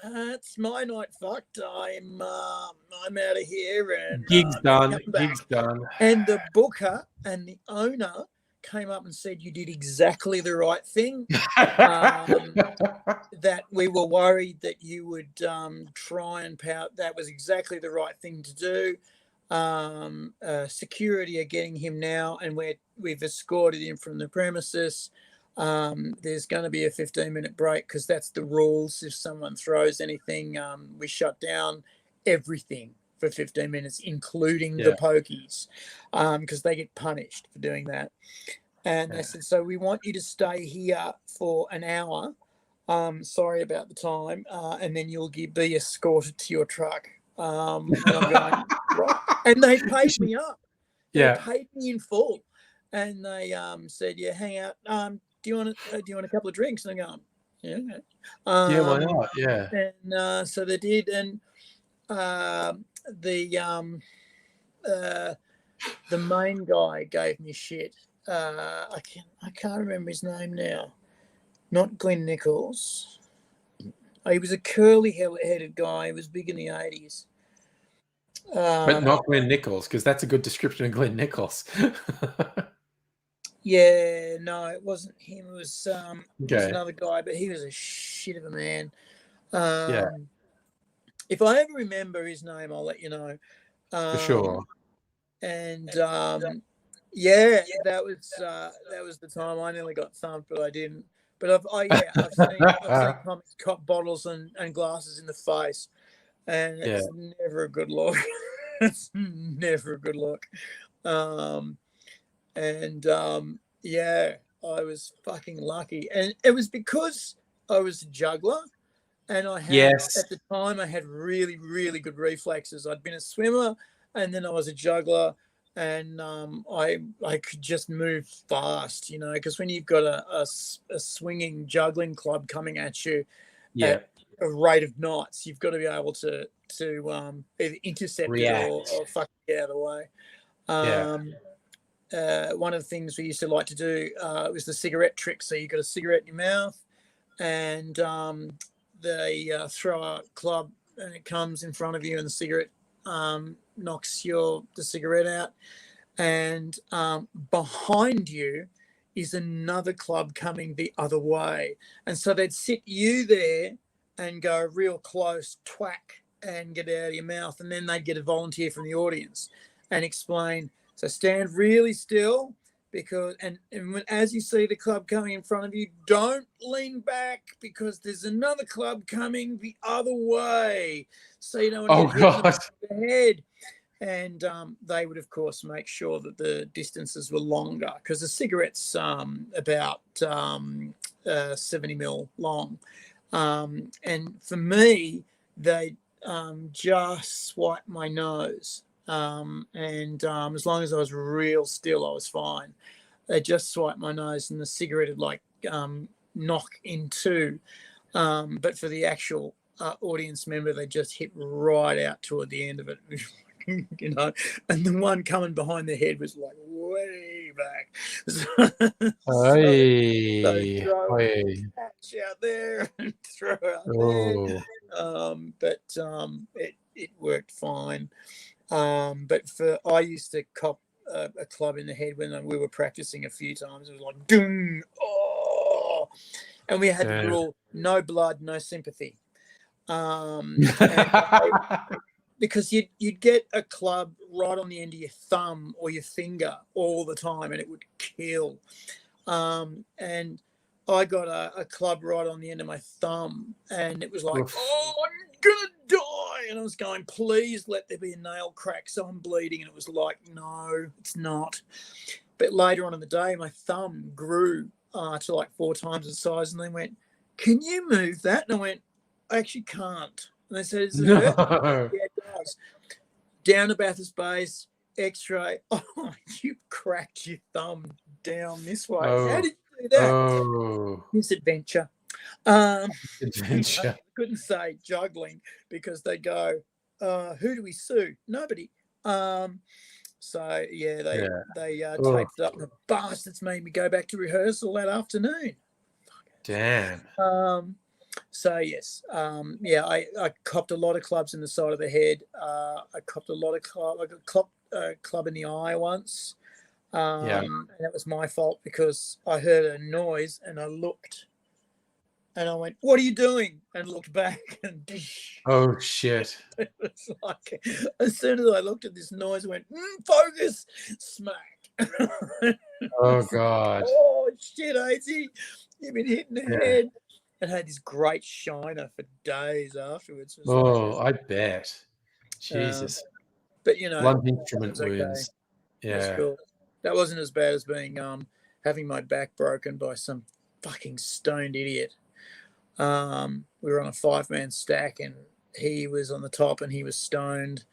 it's my night fucked. I'm out of here, and gig's done. Gig's done. And the booker and the owner came up and said, you did exactly the right thing. That we were worried that you would try and pout. That was exactly the right thing to do. Security are getting him now, and we've escorted him from the premises. There's going to be a 15-minute break because that's the rules. If someone throws anything, we shut down everything for 15 minutes, including the pokies, because they get punished for doing that. And they said, so we want you to stay here for an hour. Sorry about the time. And then you'll be escorted to your truck. And I'm going, right. And they paid me up. They paid me in full. And they said, yeah, hang out. Do you want a couple of drinks? And I go, yeah, okay. Why not? Yeah. And so they did, and the main guy gave me shit. I can't remember his name now. Not Glenn Nichols. He was a curly-headed guy. He was big in the 80s. But not Glenn Nichols, because that's a good description of Glenn Nichols. Yeah, no, it wasn't him. It was another guy, but he was a shit of a man. If I ever remember his name, I'll let you know. For sure. And yeah, that was the time I nearly got thumped, but I didn't. But I've seen comics cop bottles and glasses in the face, and it's never a good look. It's never a good look. I was fucking lucky, and it was because I was a juggler, and I had at the time I had really, really good reflexes. I'd been a swimmer, and then I was a juggler, and I could just move fast, you know, because when you've got a swinging juggling club coming at you at a rate of knots, you've got to be able to either intercept it or fuck it out of the way. one of the things we used to like to do was the cigarette trick. So you got a cigarette in your mouth, and they throw a club, and it comes in front of you, and the cigarette knocks the cigarette out, and behind you is another club coming the other way, and so they'd sit you there and go real close, twack, and get it out of your mouth, and then they'd get a volunteer from the audience and explain. So stand really still, because as you see the club coming in front of you, don't lean back, because there's another club coming the other way. So you don't want to get hit in the back of the head. And they would, of course, make sure that the distances were longer, because the cigarette's about 70 mil long. And for me, they just swiped my nose. As long as I was real still, I was fine. They just swiped my nose, and the cigarette would knock in two. But for the actual audience member, they just hit right out toward the end of it. You know, and the one coming behind the head was like way back. So throw a catch out there and throw out there. It worked fine. But I used to cop a club in the head when we were practicing a few times. It was like, doom, oh, and we had the rule: no blood, no sympathy. Because you'd get a club right on the end of your thumb or your finger all the time, and it would kill. And I got a club right on the end of my thumb, and it was like, oh, I'm gonna die. And I was going, please let there be a nail crack so I'm bleeding. And it was like, no, it's not. But later on in the day, my thumb grew to like 4 times the size, and they went, can you move that? And I went, I actually can't. And they said, does it hurt? Yeah, it does. Down to Bathurst Base, X-ray. Oh, you cracked your thumb down this way. How did you do that? Misadventure. Adventure. I couldn't say juggling, because they go, who do we sue? Nobody. So yeah, they taped it up, and the bastards made me go back to rehearsal that afternoon. Damn. So yes, I copped a lot of clubs in the side of the head. I copped a lot of club. I got a club in the eye once. And that was my fault, because I heard a noise and I looked, and I went, "What are you doing?" and looked back, and oh shit! It was like, as soon as I looked at this noise, I went, "Focus!" Smack. Oh god! Oh shit, Hazy, you've been hitting the head. It had this great shiner for days afterwards. I bet. Jesus. But you know, blunt instrument wounds. Okay. Yeah, cool. That wasn't as bad as being having my back broken by some fucking stoned idiot. We were on a 5-man stack, and he was on the top, and he was stoned.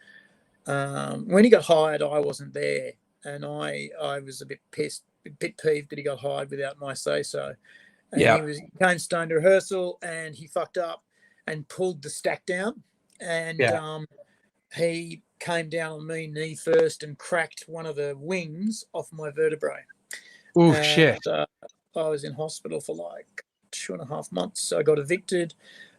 When he got hired, I wasn't there, and I was a bit pissed, a bit peeved that he got hired without my say so. And he came stoned to rehearsal, and he fucked up and pulled the stack down, and he came down on me knee first and cracked one of the wings off my vertebrae. Oh shit! I was in hospital for like 2.5 months. So I got evicted.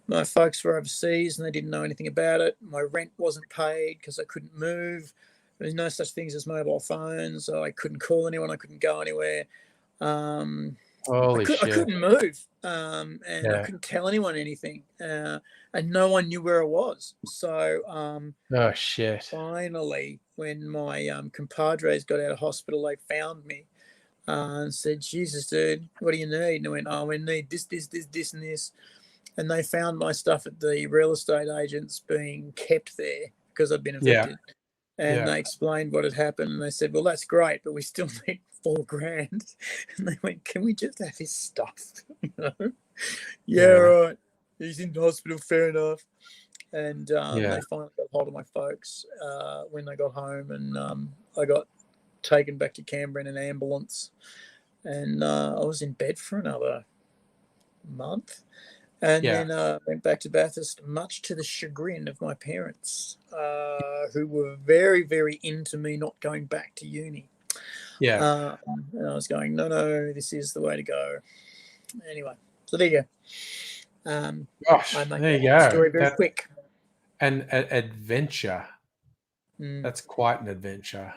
My folks were overseas, and they didn't know anything about it. My rent wasn't paid because I couldn't move. There's no such things as mobile phones. So I couldn't call anyone. I couldn't go anywhere. Holy shit. I couldn't move, and I couldn't tell anyone anything, and no one knew where I was. So, oh shit! Finally, when my compadres got out of hospital, they found me and said, "Jesus, dude, what do you need?" And I went, "Oh, we need this, and this." And they found my stuff at the real estate agents being kept there because I'd been evicted. And they explained what had happened, and they said, "Well, that's great, but we still need $4,000." And they went, "Can we just have his stuff?" You know? Right. He's in the hospital, fair enough. And they finally got hold of my folks when they got home, and I got taken back to Canberra in an ambulance, and I was in bed for another month. And then went back to Bathurst, much to the chagrin of my parents, who were very, very into me not going back to uni. Yeah. And I was going, no, this is the way to go. Anyway, so there you go. Gosh, I make there you that go. story very That's quick. an adventure. Mm. That's quite an adventure.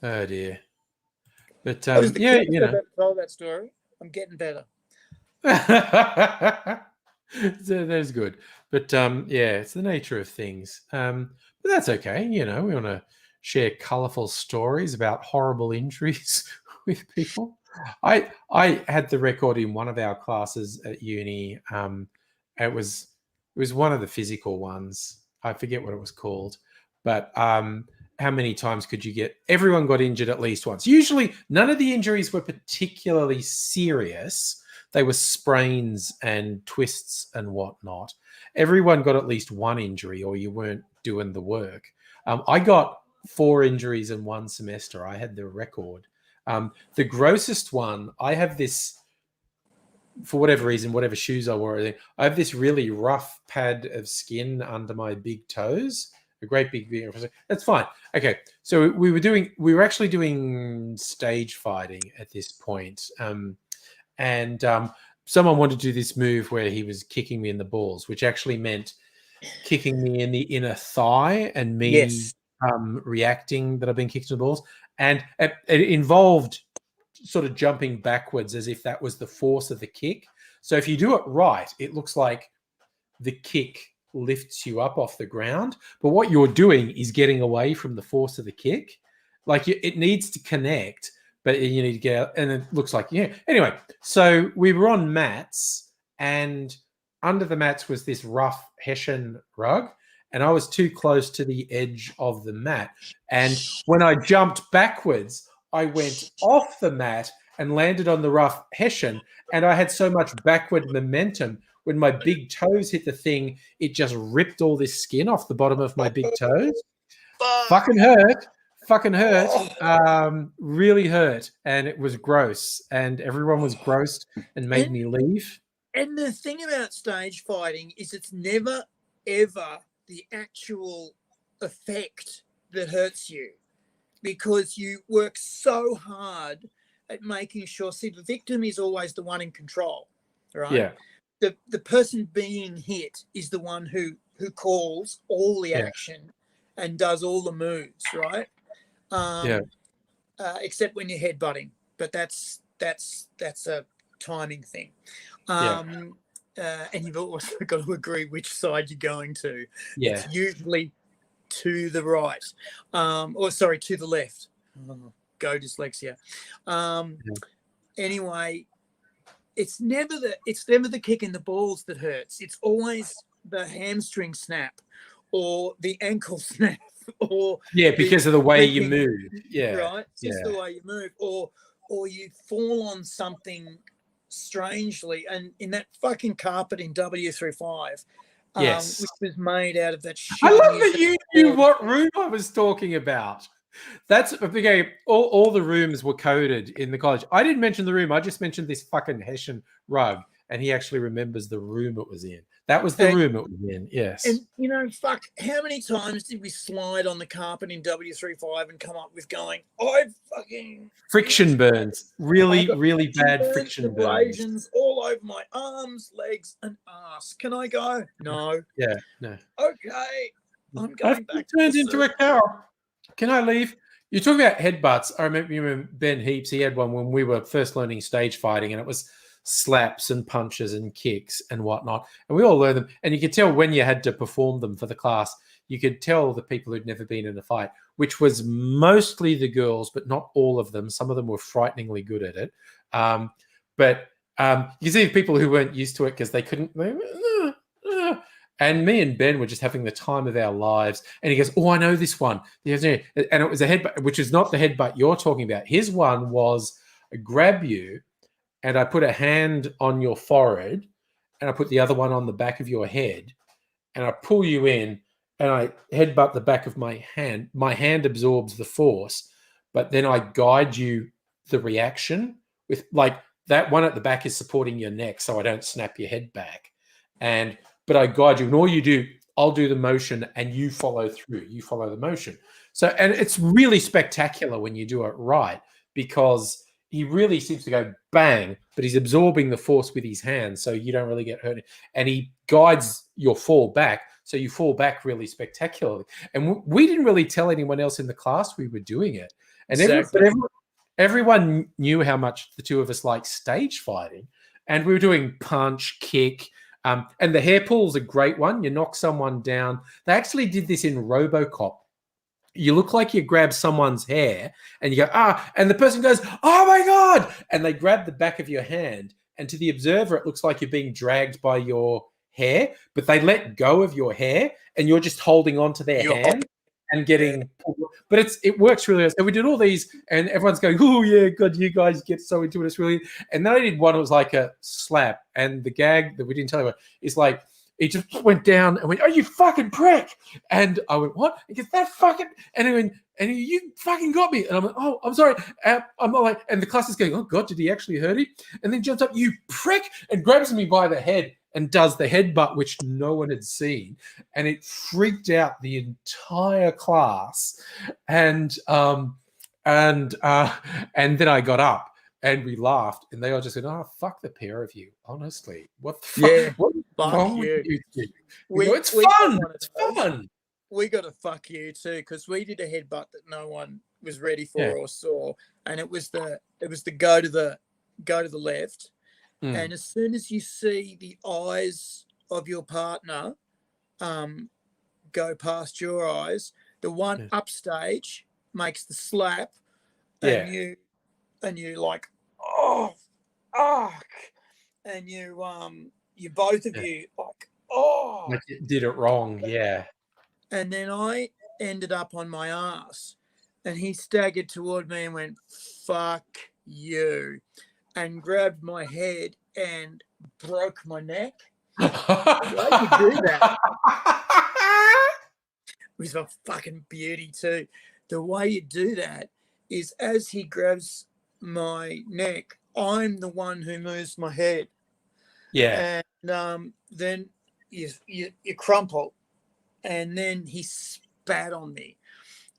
Oh dear. But That was the yeah, quickest I've ever told that story. I'm getting better. So that's good. But yeah, it's the nature of things. But that's okay. We want to share colourful stories about horrible injuries with people. I had the record in one of our classes at uni. It was one of the physical ones. I forget what it was called, but how many times could you get? Everyone got injured at least once. Usually, none of the injuries were particularly serious. They were sprains and twists and whatnot. Everyone got at least one injury, or you weren't doing the work. I got 4 injuries in one semester. I had the record. The grossest one, I have this, for whatever reason, whatever shoes I wore, I have this really rough pad of skin under my big toes. A great big. That's fine. Okay, so we were actually doing stage fighting at this point. And someone wanted to do this move where he was kicking me in the balls, which actually meant kicking me in the inner thigh and me Yes. reacting that I've been kicked in the balls. And it involved sort of jumping backwards as if that was the force of the kick. So if you do it right, it looks like the kick lifts you up off the ground. But what you're doing is getting away from the force of the kick. Like it needs to connect, but you need to get out. And it looks like, yeah. Anyway, so we were on mats, and under the mats was this rough Hessian rug. And I was too close to the edge of the mat. And when I jumped backwards, I went off the mat and landed on the rough Hessian. And I had so much backward momentum. When my big toes hit the thing, it just ripped all this skin off the bottom of my big toes. Fucking hurt. Really hurt. And it was gross. And everyone was gross and made me leave. And the thing about stage fighting is it's never, ever the actual effect that hurts you, because you work so hard at making sure. See, the victim is always the one in control, right? Yeah. The person being hit is the one who calls all the action and does all the moves, right? Except when you're headbutting, but that's a timing thing. And you've also got to agree which side you're going to. Yeah. It's usually to the right, to the left. Oh, go dyslexia. Anyway, it's never the kick in the balls that hurts. It's always the hamstring snap or the ankle snap or because of the way you move. Yeah. Right. It's just the way you move, or you fall on something strangely, and in that fucking carpet in W35, which was made out of that shit. I love that you knew what room I was talking about. That's okay. All the rooms were coded in the college. I didn't mention the room. I just mentioned this fucking Hessian rug, and he actually remembers the room it was in. That was the room it was in. Yes. And fuck, how many times did we slide on the carpet in W35 and come up with going, I fucking friction burns, really bad friction burns, abrasions all over my arms, legs, and ass. Can I go? No. Yeah. No. Okay. I'm going back. Turned into a cow. Can I leave? You talk about headbutts. I remember Ben Heaps. He had one when we were first learning stage fighting, and it was slaps and punches and kicks and whatnot. And we all learned them. And you could tell when you had to perform them for the class, you could tell the people who'd never been in a fight, which was mostly the girls, but not all of them. Some of them were frighteningly good at it. But you see people who weren't used to it because they couldn't. And me and Ben were just having the time of our lives. And he goes, oh, I know this one. And it was a headbutt, which is not the headbutt you're talking about. His one was I grab you and I put a hand on your forehead and I put the other one on the back of your head and I pull you in and I headbutt the back of my hand. My hand absorbs the force, but then I guide you the reaction with like that one at the back is supporting your neck so I don't snap your head back. But I guide you, and all you do, I'll do the motion, and you follow through. You follow the motion. So, and it's really spectacular when you do it right, because he really seems to go bang, but he's absorbing the force with his hands, so you don't really get hurt. And he guides your fall back, so you fall back really spectacularly. And we didn't really tell anyone else in the class we were doing it. And Exactly. everyone knew how much the two of us like stage fighting. And we were doing punch, kick, and the hair pull is a great one. You knock someone down. They actually did this in RoboCop. You look like you grab someone's hair and you go, and the person goes, oh my God. And they grab the back of your hand. And to the observer, it looks like you're being dragged by your hair, but they let go of your hair and you're just holding on to their hand and getting pulled. But it works really well. So we did all these and everyone's going, oh yeah, God, you guys get so into it. It's really, and then I did one, it was like a slap. And the gag that we didn't tell you about is like, he just went down and went, oh, you fucking prick. And I went, what? He goes, that fucking, and he went, and you fucking got me. And I'm like, oh, I'm sorry. I'm like, and the class is going, oh God, did he actually hurt him? And then jumps up, you prick, and grabs me by the head and does the headbutt, which no one had seen. And it freaked out the entire class. And then I got up. And we laughed, and they all just said, "Oh, fuck the pair of you! Honestly, what the fuck? Yeah, what's wrong you. with you two? It's We fun. It's fun." We got to fuck you too, because we did a headbutt that no one was ready for or saw, and it was the go to the left, and as soon as you see the eyes of your partner, go past your eyes, the one upstage makes the slap, and you like, oh fuck, and you both of you like, oh, Like you did it wrong, yeah. And then I ended up on my ass, and he staggered toward me and went, fuck you, and grabbed my head and broke my neck. Why did you do that? It was a fucking beauty too. The way you do that is as he grabs my neck, I'm the one who moves my head. Yeah. And then you crumple, and then he spat on me,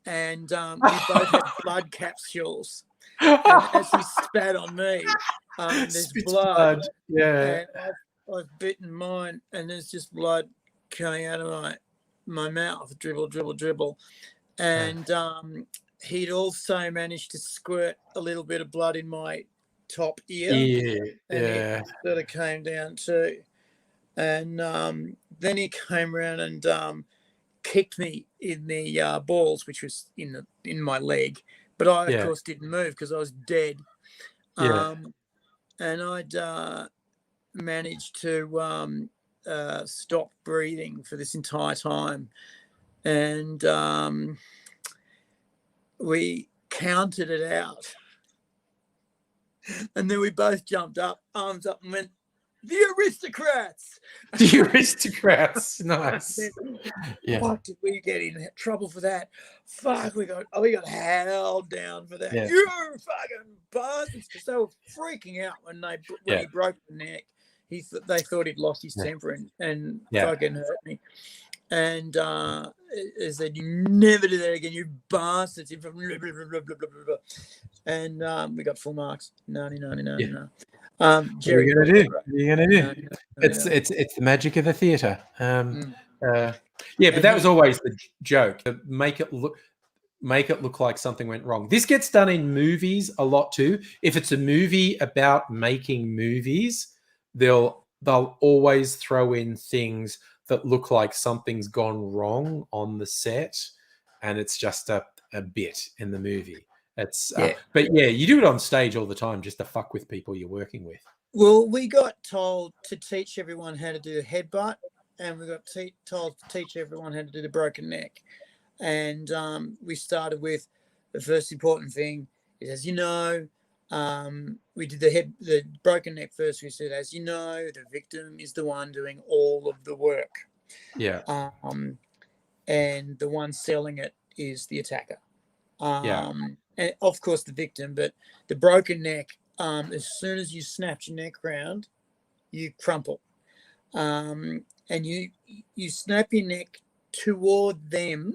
and we both had blood capsules. And as he spat on me, there's blood. Yeah. And I've bitten mine, and there's just blood coming out of my mouth, dribble. And he'd also managed to squirt a little bit of blood in my top ear. And it sort of came down too. And then he came around and kicked me in the balls, which was in my leg. But I, of course, didn't move because I was dead. And I'd managed to stop breathing for this entire time. And we counted it out. And then we both jumped up, arms up, and went, the aristocrats! The aristocrats. Nice. Fuck, did we get in trouble for that? Fuck, we got held down for that. Yeah. You fucking bastards! Because they were freaking out when he broke the neck. They thought he'd lost his temper and fucking hurt me. And they said, you never do that again, you bastards. And we got full marks. 90. Jerry, what are you gonna do? It's the magic of the theatre. But that was always the joke. Make it look like something went wrong. This gets done in movies a lot too. If it's a movie about making movies, they'll always throw in things that look like something's gone wrong on the set, and it's just a bit in the movie. It's but you do it on stage all the time just to fuck with people you're working with. Well, we got told to teach everyone how to do the headbutt, and we got told to teach everyone how to do the broken neck. And we started with the first important thing is, as you know, we did the broken neck first. We said, as you know, the victim is the one doing all of the work. Yeah. And the one selling it is the attacker. And of course the victim, but the broken neck, as soon as you snap your neck round, you crumple. And you snap your neck toward them,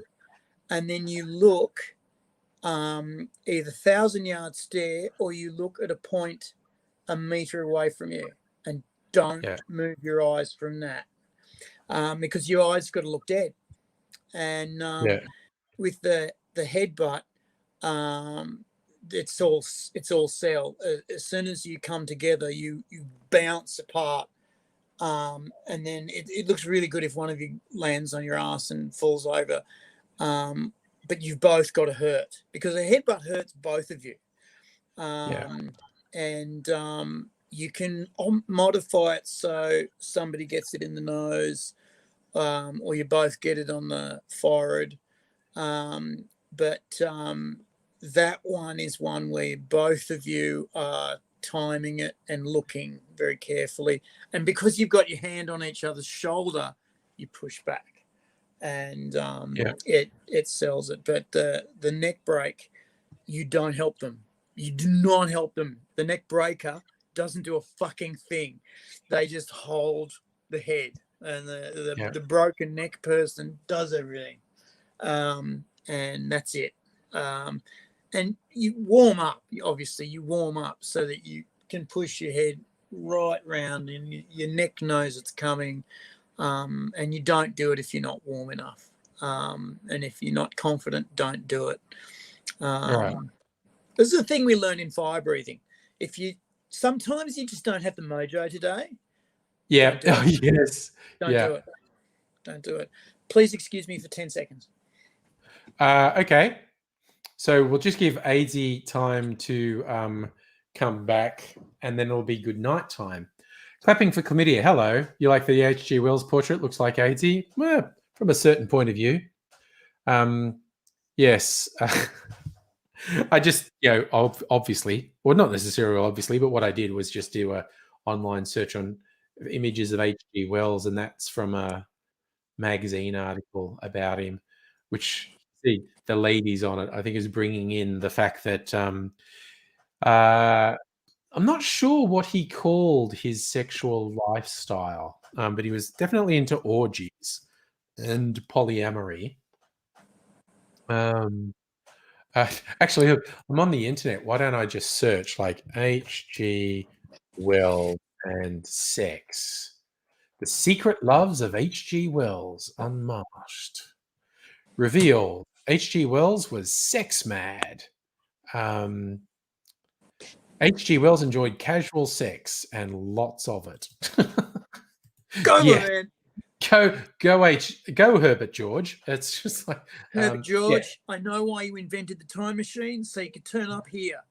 and then you look either 1,000-yard stare, or you look at a point a meter away from you, and don't move your eyes from that, because your eyes got to look dead. And with the headbutt, it's all cell. As soon as you come together, you bounce apart, and then it looks really good if one of you lands on your ass and falls over. But you've both got to hurt, because a headbutt hurts both of you. And you can modify it so somebody gets it in the nose, or you both get it on the forehead. But that one is one where both of you are timing it and looking very carefully. And because you've got your hand on each other's shoulder, you push back. And it sells it. But the neck break, you don't help them. You do not help them. The neck breaker doesn't do a fucking thing. They just hold the head, and the broken neck person does everything. And that's it. And you warm up. Obviously, you warm up so that you can push your head right round, and your neck knows it's coming. And you don't do it if you're not warm enough. And if you're not confident, don't do it. This is the thing we learn in fire breathing. Sometimes you just don't have the mojo today. Yeah. Don't do it. Yes. Don't do it. Don't do it. Please excuse me for 10 seconds. Okay. So we'll just give AZ time to come back, and then it'll be good night time. Clapping for chlamydia. Hello. You like the H.G. Wells portrait? Looks like AZ. Well, from a certain point of view. Yes. I just, obviously, well, not necessarily obviously, but what I did was just do a online search on images of H.G. Wells, and that's from a magazine article about him, which the ladies on it, I think, is bringing in the fact that I'm not sure what he called his sexual lifestyle, but he was definitely into orgies and polyamory. Actually, I'm on the internet. Why don't I just search like H.G. Wells and sex? The Secret Loves of H.G. Wells, unmasked. Revealed. H.G. Wells was sex mad. H.G. Wells enjoyed casual sex and lots of it. Go, man. Go, Herbert George. It's just like Herbert George. I know why you invented the time machine, so you could turn up here.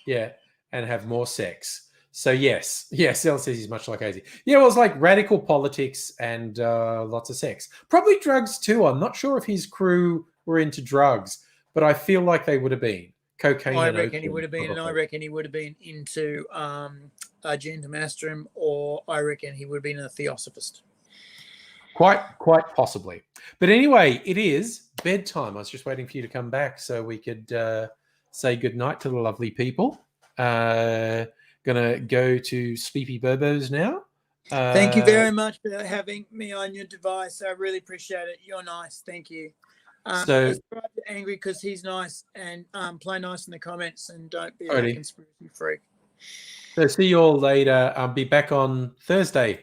Yeah, and have more sex. So yes, Sel says he's much like AZ. Yeah, well, it's like radical politics and lots of sex. Probably drugs too. I'm not sure if his crew were into drugs, but I feel like they would have been. Cocaine. I reckon he would have been, and I reckon he would have been into Argentum Astrum, or I reckon he would have been a theosophist. Quite possibly. But anyway, it is bedtime. I was just waiting for you to come back so we could say goodnight to the lovely people. Gonna go to Sleepy Burbos now. Thank you very much for having me on your device. I really appreciate it. You're nice. Thank you. So angry because he's nice, and play nice in the comments, and don't be a conspiracy freak. So see you all later. I'll be back on Thursday.